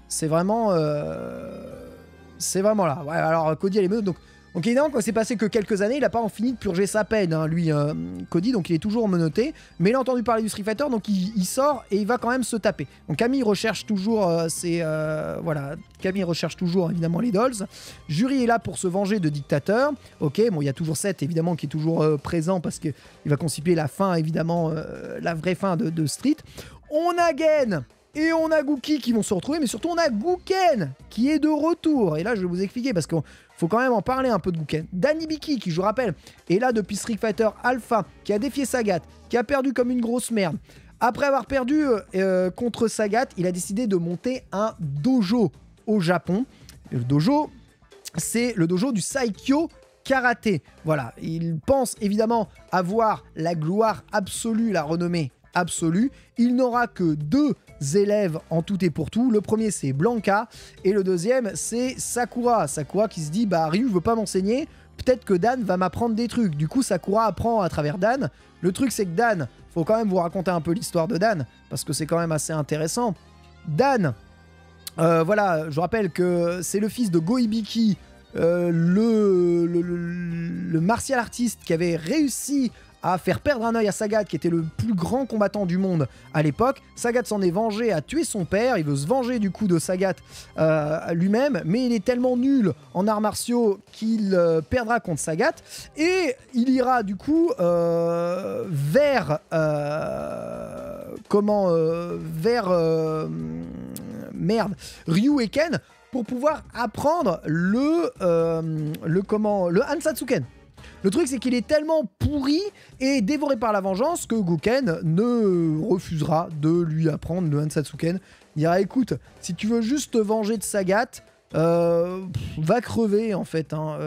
C'est vraiment là. Ouais, alors, Cody a les menottes, donc évidemment, quand c'est passé que quelques années, il n'a pas fini de purger sa peine, hein, lui, Cody, donc il est toujours menotté. Mais il a entendu parler du Street Fighter, donc il sort et il va quand même se taper. Donc Camille recherche toujours voilà, Camille recherche toujours évidemment les dolls. Juri est là pour se venger de Dictateur. Ok, bon, il y a toujours Seth évidemment qui est toujours présent parce qu'il va constituer la fin, évidemment, la vraie fin de Street. On a Gen et on a Gookie qui vont se retrouver, mais surtout on a Gouken qui est de retour. Et là, je vais vous expliquer parce qu'il faut quand même en parler un peu de Gouken. Danny Biki, qui je vous rappelle, est là depuis Street Fighter Alpha, qui a défié Sagat, qui a perdu comme une grosse merde. Après avoir perdu contre Sagat, il a décidé de monter un dojo au Japon. Et le dojo, c'est le dojo du Saikyo Karaté. Voilà, il pense évidemment avoir la gloire absolue, la renommée absolue. Il n'aura que 2 élèves en tout et pour tout. Le premier, c'est Blanca, et le deuxième, c'est Sakura. Sakura qui se dit, bah Ryu veut pas m'enseigner, peut-être que Dan va m'apprendre des trucs. Du coup, Sakura apprend à travers Dan. Le truc, c'est que Dan, faut quand même vous raconter un peu l'histoire de Dan, parce que c'est quand même assez intéressant. Dan Voilà, je rappelle que c'est le fils de Go Hibiki, le martial artiste qui avait réussi à faire perdre un œil à Sagat, qui était le plus grand combattant du monde à l'époque. Sagat s'en est vengé, a tué son père, il veut se venger du coup de Sagat lui-même, mais il est tellement nul en arts martiaux qu'il perdra contre Sagat, et il ira du coup vers Ryu et Ken, pour pouvoir apprendre le Hansatsuken. Le truc, c'est qu'il est tellement pourri et dévoré par la vengeance que Goken ne refusera de lui apprendre le Hansatsuken. Il dira, écoute, si tu veux juste te venger de Sagat, va crever en fait, hein,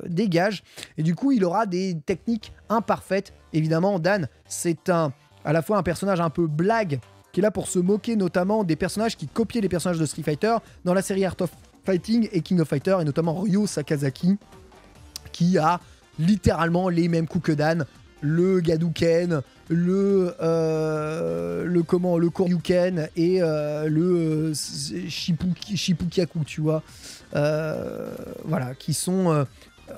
dégage. Et du coup, il aura des techniques imparfaites. Évidemment, Dan, c'est à la fois un personnage un peu blague, qui est là pour se moquer notamment des personnages qui copiaient les personnages de Street Fighter dans la série Art of Fighting et King of Fighter, et notamment Ryo Sakazaki, qui a littéralement les mêmes coups que Dan, le Gaduken, le Koryuken et le Shippukyaku, tu vois. Voilà, qui sont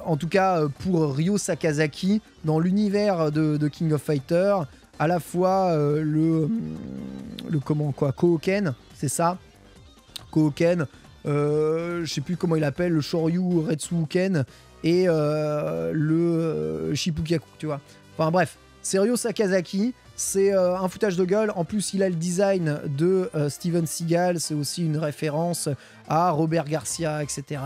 en tout cas pour Ryo Sakazaki dans l'univers de King of Fighter, à la fois Kouken, c'est ça, Kouken, je sais plus comment il appelle, le Shoryu Retsuken et le Shippukyaku, tu vois. Enfin bref, c'est Ryo Sakazaki, c'est un foutage de gueule. En plus, il a le design de Steven Seagal, c'est aussi une référence à Robert Garcia, etc.,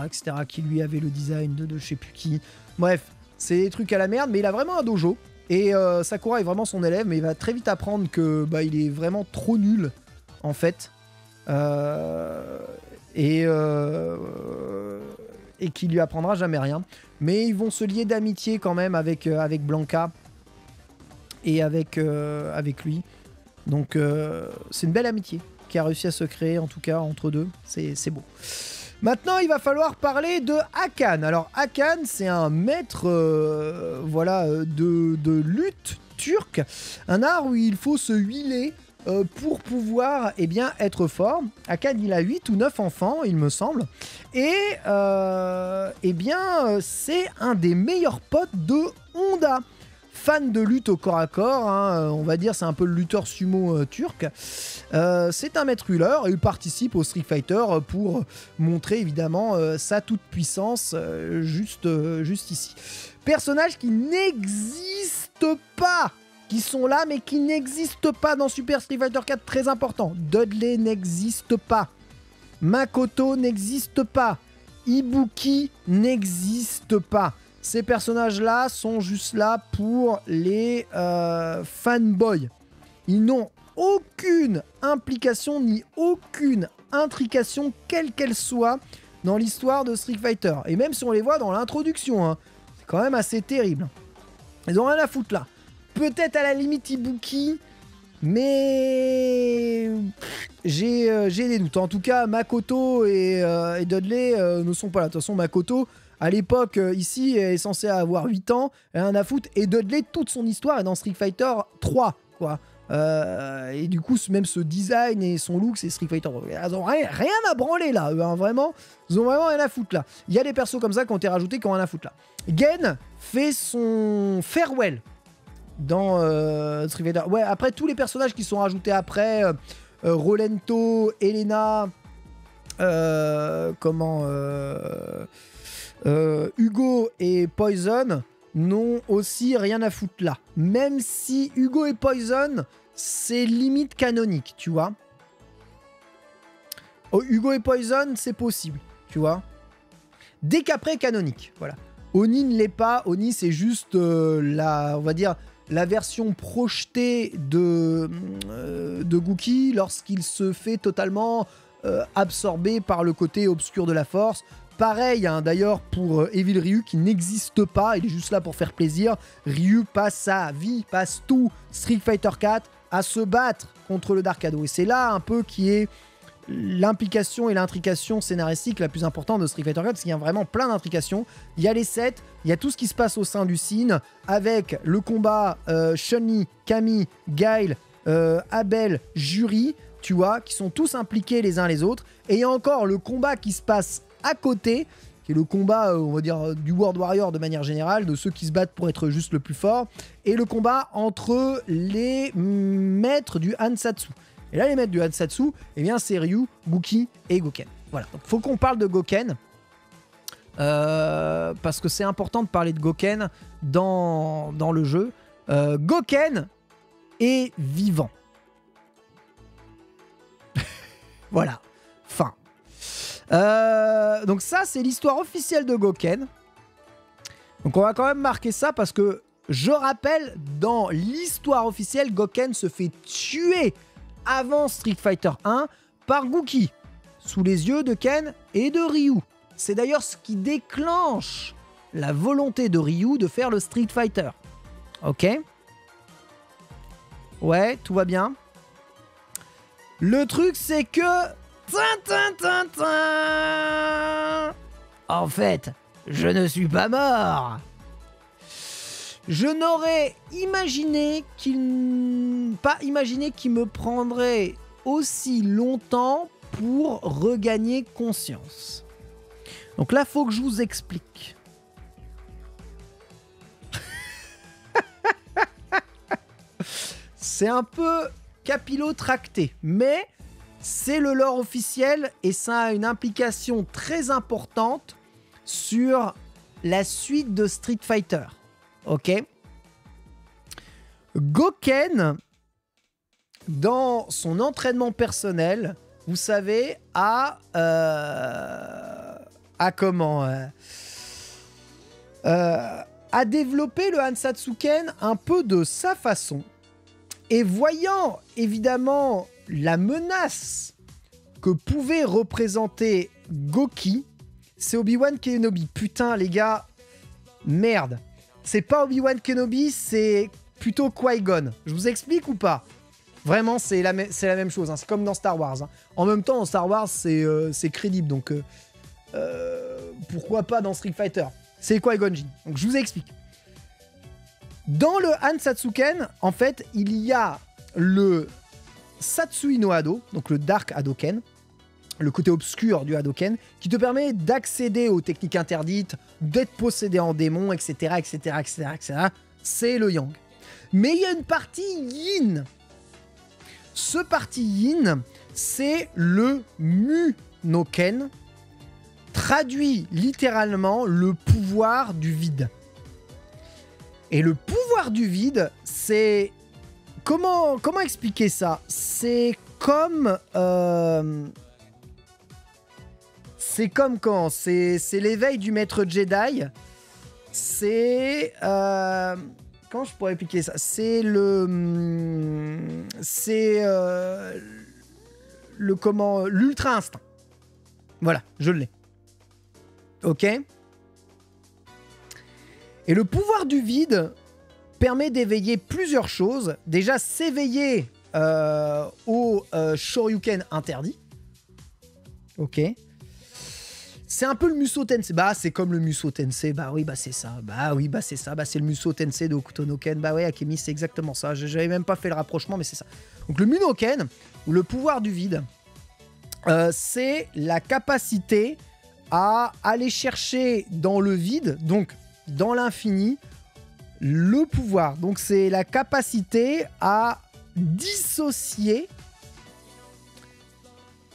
qui lui avait le design de je sais plus qui. Bref, c'est des trucs à la merde, mais il a vraiment un dojo. Et Sakura est vraiment son élève, mais il va très vite apprendre que il est vraiment trop nul, en fait. Et qu'il lui apprendra jamais rien. Mais ils vont se lier d'amitié quand même avec Blanca et avec lui. Donc c'est une belle amitié qui a réussi à se créer, en tout cas entre deux. C'est beau. Maintenant, il va falloir parler de Hakan. Alors Hakan, c'est un maître de lutte turc, un art où il faut se huiler pour pouvoir être fort. Hakan, il a 8 ou 9 enfants, il me semble. Et c'est un des meilleurs potes de Honda. Fan de lutte au corps à corps, hein, on va dire, c'est un peu le lutteur sumo turc. C'est un maître huileur et il participe au Street Fighter pour montrer évidemment sa toute puissance juste ici. Personnages qui n'existent pas, qui sont là mais qui n'existent pas dans Super Street Fighter 4, très important. Dudley n'existe pas. Makoto n'existe pas. Ibuki n'existe pas. Ces personnages-là sont juste là pour les fanboys. Ils n'ont aucune implication ni aucune intrication, quelle qu'elle soit, dans l'histoire de Street Fighter. Et même si on les voit dans l'introduction, hein, c'est quand même assez terrible. Ils ont rien à foutre là. Peut-être à la limite Ibuki, mais j'ai des doutes. En tout cas, Makoto et Dudley ne sont pas là. De toute façon, Makoto, à l'époque, ici, elle est censée avoir 8 ans, elle a rien à foutre, et Dudley, toute son histoire est dans Street Fighter 3, quoi. Et du coup, même ce design et son look, c'est Street Fighter. Ils ont rien à branler là, eux, hein, vraiment. Ils ont vraiment rien à foutre là. Il y a des persos comme ça qui ont été rajoutés qui ont rien à foutre là. Gen fait son farewell dans Street Fighter. Ouais, après tous les personnages qui sont rajoutés après, Rolento, Elena, Hugo et Poison n'ont aussi rien à foutre là. Même si Hugo et Poison, c'est limite canonique, tu vois. Oh, Hugo et Poison, c'est possible, tu vois. Dès qu'après, canonique, voilà. Oni ne l'est pas. Oni, c'est juste on va dire, la version projetée de Gookie lorsqu'il se fait totalement absorbé par le côté obscur de la force. Pareil, hein, d'ailleurs, pour Evil Ryu qui n'existe pas, il est juste là pour faire plaisir. Ryu passe sa vie, passe tout Street Fighter 4 à se battre contre le Dark Shadow. Et c'est là un peu qui est l'implication et l'intrication scénaristique la plus importante de Street Fighter 4, parce qu'il y a vraiment plein d'intrications. Il y a les sets, il y a tout ce qui se passe au sein du scene, avec le combat Chun-Li, Camille, Guile, Abel, Jury. tu vois, qui sont tous impliqués les uns les autres. Et il y a encore le combat qui se passe à côté, qui est le combat, on va dire, du World Warrior de manière générale, de ceux qui se battent pour être juste le plus fort, et le combat entre les maîtres du Hansatsu. Et là, les maîtres du Hansatsu, eh bien, c'est Ryu, Gouki et Goken. Voilà, donc faut qu'on parle de Goken, parce que c'est important de parler de Goken dans le jeu. Goken est vivant. Voilà, fin. Donc ça, c'est l'histoire officielle de Goken. Donc on va quand même marquer ça parce que, je rappelle, dans l'histoire officielle, Goken se fait tuer avant Street Fighter 1 par Gouki, sous les yeux de Ken et de Ryu. C'est d'ailleurs ce qui déclenche la volonté de Ryu de faire le Street Fighter. Ok? Ouais, tout va bien. Le truc, c'est que... En fait, je ne suis pas mort. Je n'aurais imaginé pas imaginé qu'il me prendrait aussi longtemps pour regagner conscience. Donc là, faut que je vous explique. C'est un peu capillotracté, mais c'est le lore officiel et ça a une implication très importante sur la suite de Street Fighter. Ok? Goken, dans son entraînement personnel, vous savez, a développé le Hansatsuken un peu de sa façon. Et voyant évidemment la menace que pouvait représenter Goki, c'est Obi-Wan Kenobi. Putain, les gars, merde. C'est pas Obi-Wan Kenobi, c'est plutôt Qui-Gon. Je vous explique ou pas? Vraiment, c'est la même chose. Hein. C'est comme dans Star Wars. Hein. En même temps, dans Star Wars, c'est crédible. Donc, pourquoi pas dans Street Fighter? C'est Qui-Gon Jinn. Donc, je vous explique. Dans le Hansatsuken, en fait, il y a le Satsui no Hado, donc le Dark Hadoken, le côté obscur du Hadoken, qui te permet d'accéder aux techniques interdites, d'être possédé en démon, etc., etc., etc., etc. C'est le Yang. Mais il y a une partie Yin. Ce parti Yin, c'est le Munoken, traduit littéralement le pouvoir du vide. Et le pouvoir du vide, c'est... Comment expliquer ça? C'est comme... C'est comme quand? C'est l'éveil du maître Jedi. C'est... Comment je pourrais expliquer ça? C'est le... C'est... le comment... L'ultra instinct. Voilà, je l'ai. Ok? Et le pouvoir du vide permet d'éveiller plusieurs choses. Déjà, s'éveiller au Shoryuken interdit. Ok. C'est un peu le Musou Tensei. Bah, c'est comme le Musou Tensei. Bah oui, bah c'est ça. Bah oui, bah c'est ça. Bah c'est le Musou Tensei de Hokuto no Ken. Bah ouais, Akemi, c'est exactement ça. J'avais même pas fait le rapprochement, mais c'est ça. Donc le Munoken, ou le pouvoir du vide, c'est la capacité à aller chercher dans le vide, donc dans l'infini, le pouvoir. Donc c'est la capacité à dissocier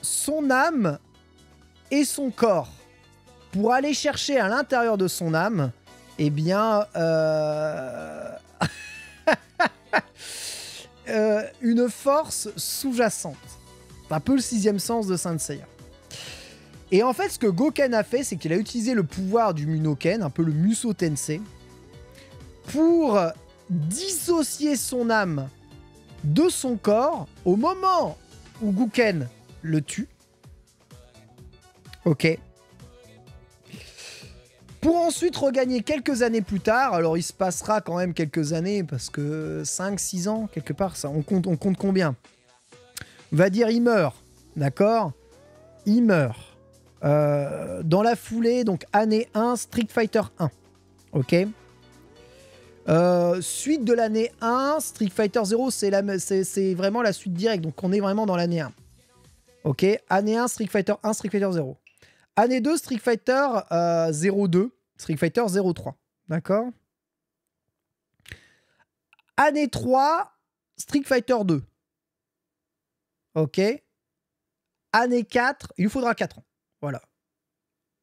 son âme et son corps pour aller chercher à l'intérieur de son âme, eh bien, une force sous-jacente. Un peu le sixième sens de Saint Seiya. Et en fait, ce que Goken a fait, c'est qu'il a utilisé le pouvoir du Munoken, un peu le Musou Tensei, pour dissocier son âme de son corps au moment où Goken le tue. Ok. Pour ensuite regagner quelques années plus tard, alors il se passera quand même quelques années, parce que 5-6 ans, quelque part, ça, on compte combien? On va dire il meurt, d'accord? Il meurt. Dans la foulée, donc année 1, Street Fighter 1. Ok. Suite de l'année 1, Street Fighter 0, c'est vraiment la suite directe. Donc on est vraiment dans l'année 1. Ok, année 1, Street Fighter 1, Street Fighter 0. Année 2, Street Fighter 02, Street Fighter 03. D'accord. Année 3, Street Fighter 2. Ok. Année 4, il lui faudra 4 ans. Voilà.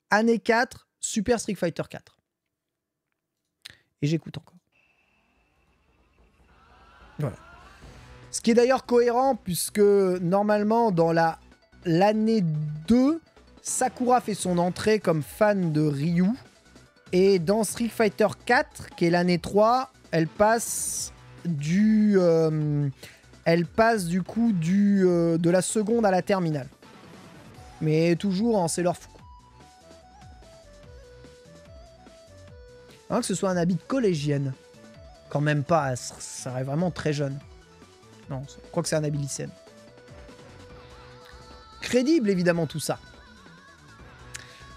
Année 4, Super Street Fighter 4. Et j'écoute encore. Voilà. Ce qui est d'ailleurs cohérent, puisque normalement, dans l'année 2, Sakura fait son entrée comme fan de Ryu. Et dans Street Fighter 4, qui est l'année 3, elle passe du coup de la seconde à la terminale. Mais toujours en Sailor Fou. Que ce soit un habit de collégienne. Quand même pas, ça serait vraiment très jeune. Non, je crois que c'est un habit lycéenne. Crédible, évidemment, tout ça.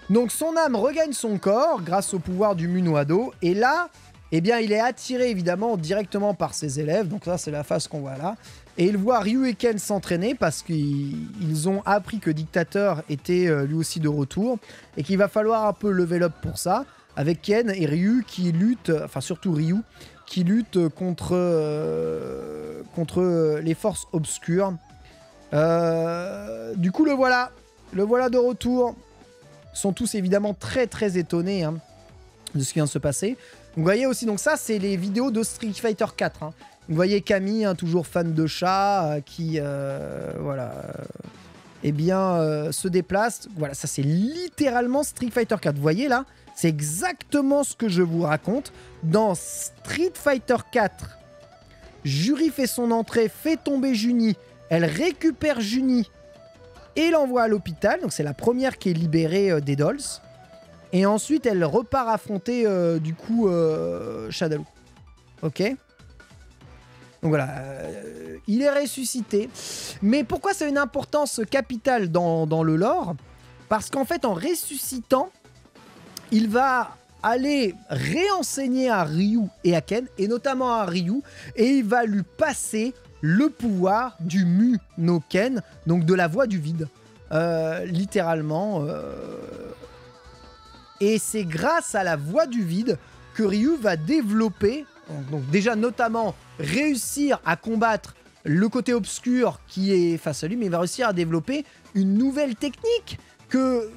Donc, son âme regagne son corps grâce au pouvoir du Munohado. Et là, eh bien, il est attiré, évidemment, directement par ses élèves. Donc ça, c'est la phase qu'on voit là. Et il voit Ryu et Ken s'entraîner parce qu'ils ont appris que Dictateur était lui aussi de retour. Et qu'il va falloir un peu level up pour ça. Avec Ken et Ryu qui luttent, enfin surtout Ryu, qui luttent contre les forces obscures. Du coup, le voilà de retour. Ils sont tous évidemment très très étonnés de ce qui vient de se passer. Vous voyez aussi, donc ça c'est les vidéos de Street Fighter 4. Vous voyez Camille, toujours fan de chat, qui se déplace. Voilà, ça c'est littéralement Street Fighter 4. Vous voyez là, c'est exactement ce que je vous raconte. Dans Street Fighter 4, Juri fait son entrée, fait tomber Juni. Elle récupère Juni et l'envoie à l'hôpital. Donc c'est la première qui est libérée des dolls. Et ensuite, elle repart affronter Shadaloo. Ok. Donc voilà, il est ressuscité. Mais pourquoi ça a une importance capitale dans le lore? Parce qu'en fait, en ressuscitant, il va aller réenseigner à Ryu et à Ken, et notamment à Ryu, et il va lui passer le pouvoir du Mu-no-Ken, donc de la voix du vide. Littéralement. Et c'est grâce à la voix du vide que Ryu va développer, donc déjà notamment réussir à combattre le côté obscur qui est face à lui, mais il va réussir à développer une nouvelle technique que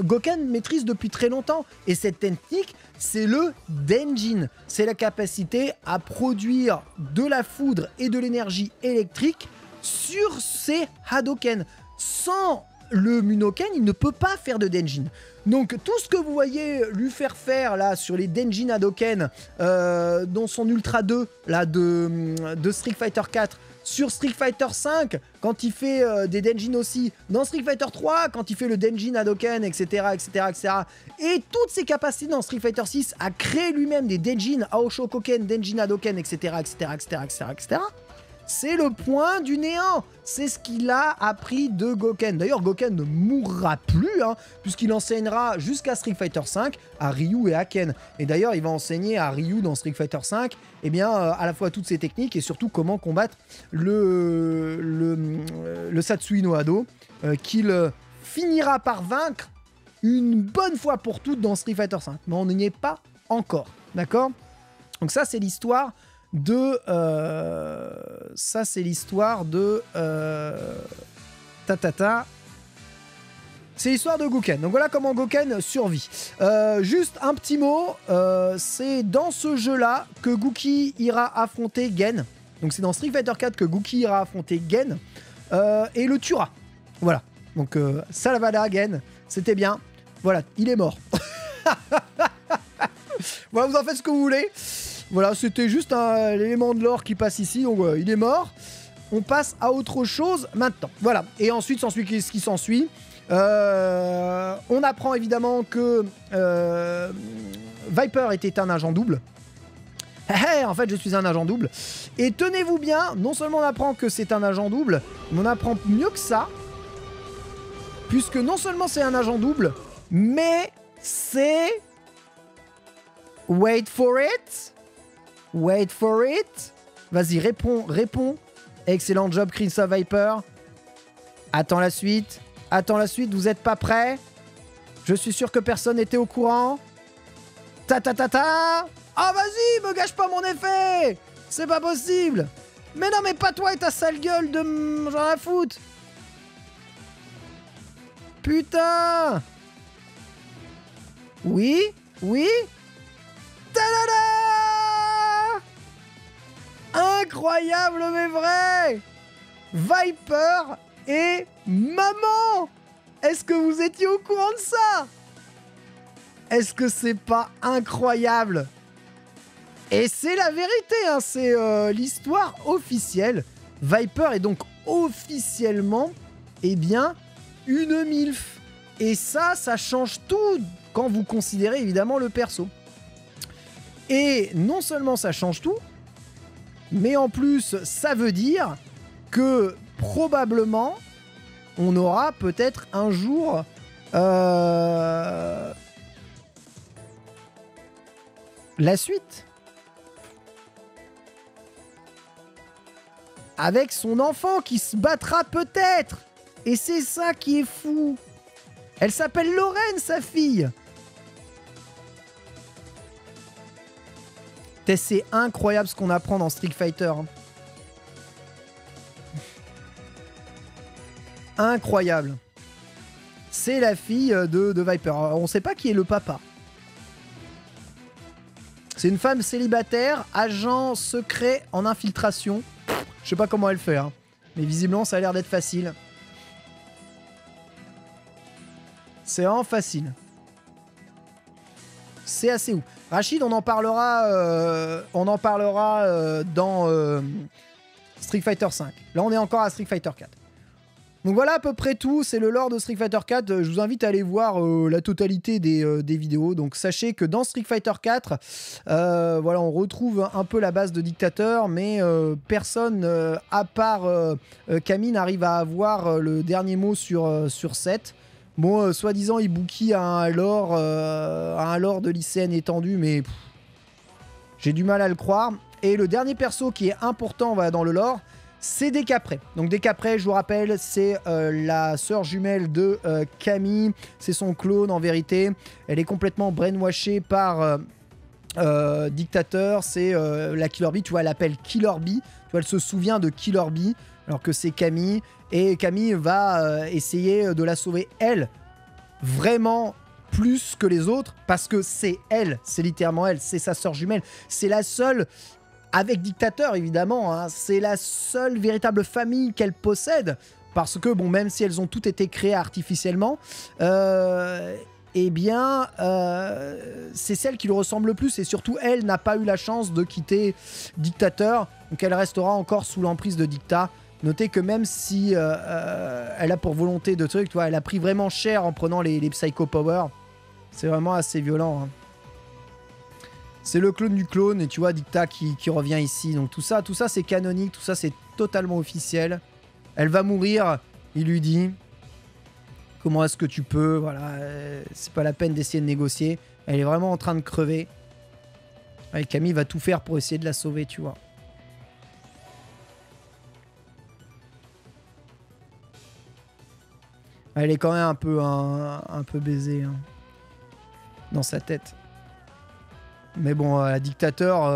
Goken maîtrise depuis très longtemps. Et cette technique, c'est le Denjin. C'est la capacité à produire de la foudre et de l'énergie électrique sur ses Hadoken. Sans le Munoken, il ne peut pas faire de Denjin. Donc tout ce que vous voyez lui faire là sur les Denjin Hadoken dans son Ultra 2 là, de Street Fighter 4, sur Street Fighter 5 quand il fait des Denjin aussi, dans Street Fighter 3 quand il fait le Denjin Hadoken, etc. Et toutes ses capacités dans Street Fighter 6 à créer lui-même des Denjin Aoshokoken, Denjin Hadoken, etc. C'est le point du néant. C'est ce qu'il a appris de Goken. D'ailleurs, Goken ne mourra plus, puisqu'il enseignera jusqu'à Street Fighter 5 à Ryu et à Ken. Et d'ailleurs, il va enseigner à Ryu dans Street Fighter 5, à la fois toutes ses techniques et surtout comment combattre le Satsui no Hado, qu'il finira par vaincre une bonne fois pour toutes dans Street Fighter 5. Mais on n'y est pas encore. D'accord ? Donc ça, c'est l'histoire de c'est l'histoire de c'est l'histoire de Gouken. Donc voilà comment Gouken survit. Juste un petit mot, c'est dans ce jeu là que Gouki ira affronter Gen. Donc c'est dans Street Fighter 4 que Gouki ira affronter Gen et le tuera. Voilà. Donc Salvada Gen, c'était bien. Voilà, il est mort. Voilà, vous en faites ce que vous voulez. Voilà, c'était juste l'élément de lore qui passe ici, donc il est mort. On passe à autre chose maintenant. Voilà, et ensuite s'ensuit ce qui s'ensuit. On apprend évidemment que Viper était un agent double. En fait, je suis un agent double. Et tenez-vous bien, non seulement on apprend que c'est un agent double, mais on apprend mieux que ça. Puisque non seulement c'est un agent double, mais c'est... Wait for it. Vas-y, réponds. Excellent job, Krista Viper. Attends la suite. Attends la suite, vous êtes pas prêts? Je suis sûr que personne n'était au courant. Ta ta ta ta. Ah vas-y, me gâche pas mon effet. C'est pas possible. Mais non, mais pas toi et ta sale gueule de... J'en ai à foutre. Putain. Oui. Oui. Ta-da-da. Incroyable mais vrai. Viper et maman. Est-ce que vous étiez au courant de ça? Est-ce que c'est pas incroyable? Et c'est la vérité, hein, c'est l'histoire officielle. Viper est donc officiellement, eh bien, une MILF. Et ça change tout quand vous considérez évidemment le perso. Et non seulement ça change tout, mais en plus, ça veut dire que probablement, on aura peut-être un jour la suite. Avec son enfant qui se battra peut-être. Et c'est ça qui est fou. Elle s'appelle Lorraine, sa fille. C'est incroyable ce qu'on apprend dans Street Fighter. Incroyable. C'est la fille de Viper. Alors, on sait pas qui est le papa. C'est une femme célibataire, agent secret en infiltration. Je sais pas comment elle fait, hein. Mais visiblement ça a l'air d'être facile. C'est vraiment facile. C'est assez ouf. Rachid, on en parlera dans Street Fighter 5. Là on est encore à Street Fighter 4. Donc voilà à peu près tout, c'est le lore de Street Fighter 4. Je vous invite à aller voir la totalité des vidéos. Donc sachez que dans Street Fighter 4, voilà, on retrouve un peu la base de Dictateur, mais personne à part Camille n'arrive à avoir le dernier mot sur 7. Bon, soi-disant Ibuki a un lore de lycéenne étendu, mais j'ai du mal à le croire. Et le dernier perso qui est important dans le lore, c'est Decapre. Donc Decapre, je vous rappelle, c'est la sœur jumelle de Camille. C'est son clone en vérité. Elle est complètement brainwashée par Dictateur. C'est la Killer Bee. Tu vois, elle appelle Killer Bee. Tu vois, elle se souvient de Killer Bee alors que c'est Camille. Et Camille va essayer de la sauver, elle, vraiment plus que les autres, parce que c'est elle. C'est littéralement elle. C'est sa sœur jumelle. C'est la seule... Avec Dictateur, évidemment, hein, c'est la seule véritable famille qu'elle possède. Parce que, bon, même si elles ont toutes été créées artificiellement, eh bien, c'est celle qui lui ressemble le plus. Et surtout, elle n'a pas eu la chance de quitter Dictateur. Donc, elle restera encore sous l'emprise de Dicta. Notez que même si elle a pour volonté de trucs, tu vois, elle a pris vraiment cher en prenant les Psycho Power. C'est vraiment assez violent, hein. C'est le clone du clone, et tu vois Dicta qui revient ici. Donc tout ça c'est canonique, tout ça c'est totalement officiel. Elle va mourir, il lui dit. Comment est-ce que tu peux? Voilà, c'est pas la peine d'essayer de négocier. Elle est vraiment en train de crever. Et Camille va tout faire pour essayer de la sauver, tu vois. Elle est quand même un peu baisée, hein, dans sa tête. Mais bon, Dictateur,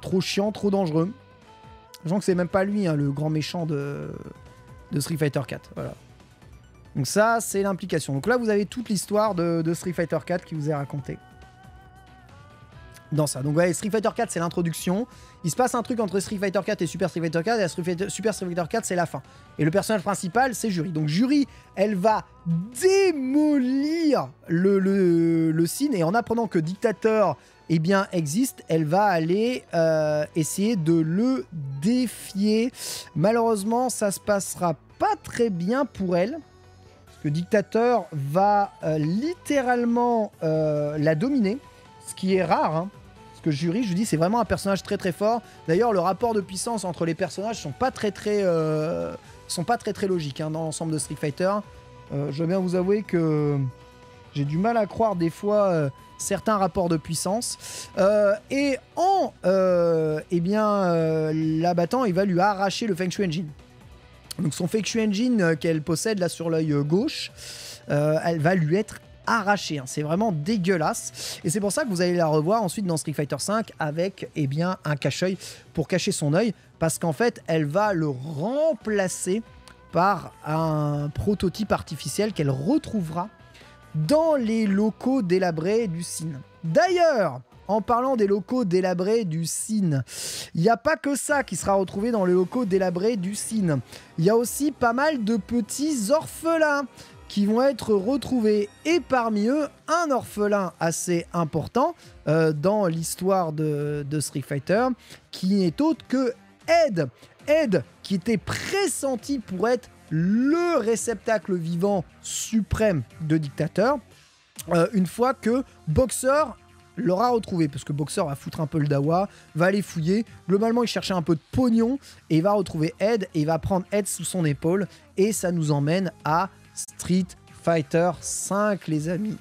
trop chiant, trop dangereux. Sachant que c'est même pas lui, hein, le grand méchant de Street Fighter 4. Voilà. Donc ça, c'est l'implication. Donc là, vous avez toute l'histoire de Street Fighter 4 qui vous est racontée dans ça. Donc ouais, Street Fighter 4, c'est l'introduction. Il se passe un truc entre Street Fighter 4 et Super Street Fighter 4. Et Super Street Fighter 4, c'est la fin. Et le personnage principal, c'est Juri. Donc Juri, elle va démolir le scene. Et en apprenant que Dictateur, eh bien, existe, elle va aller essayer de le défier. Malheureusement, ça se passera pas très bien pour elle. Parce que Dictateur va littéralement la dominer. Ce qui est rare, hein. Parce que Juri, je vous dis, c'est vraiment un personnage très très fort. D'ailleurs, le rapport de puissance entre les personnages sont pas très logiques, hein, dans l'ensemble de Street Fighter. Je dois bien vous avouer que j'ai du mal à croire des fois certains rapports de puissance. Et en l'abattant, il va lui arracher le Feng Shui Engine. Donc son Fake Engine qu'elle possède là sur l'œil gauche, elle va lui être arrachée. Hein. C'est vraiment dégueulasse. Et c'est pour ça que vous allez la revoir ensuite dans Street Fighter V avec eh bien, un cache-œil pour cacher son œil. Parce qu'en fait, elle va le remplacer par un prototype artificiel qu'elle retrouvera dans les locaux délabrés du Cine. D'ailleurs, en parlant des locaux délabrés du Cine, il n'y a pas que ça qui sera retrouvé dans les locaux délabrés du Cine. Il y a aussi pas mal de petits orphelins qui vont être retrouvés. Et parmi eux, un orphelin assez important dans l'histoire de Street Fighter, qui n'est autre que Ed. Ed, qui était pressenti pour être le réceptacle vivant suprême de Dictateur, une fois que Boxer l'aura retrouvé, parce que Boxer va foutre un peu le dawa, va aller fouiller, globalement il cherchait un peu de pognon, et il va retrouver Ed, et il va prendre Ed sous son épaule, et ça nous emmène à Street Fighter 5, les amis.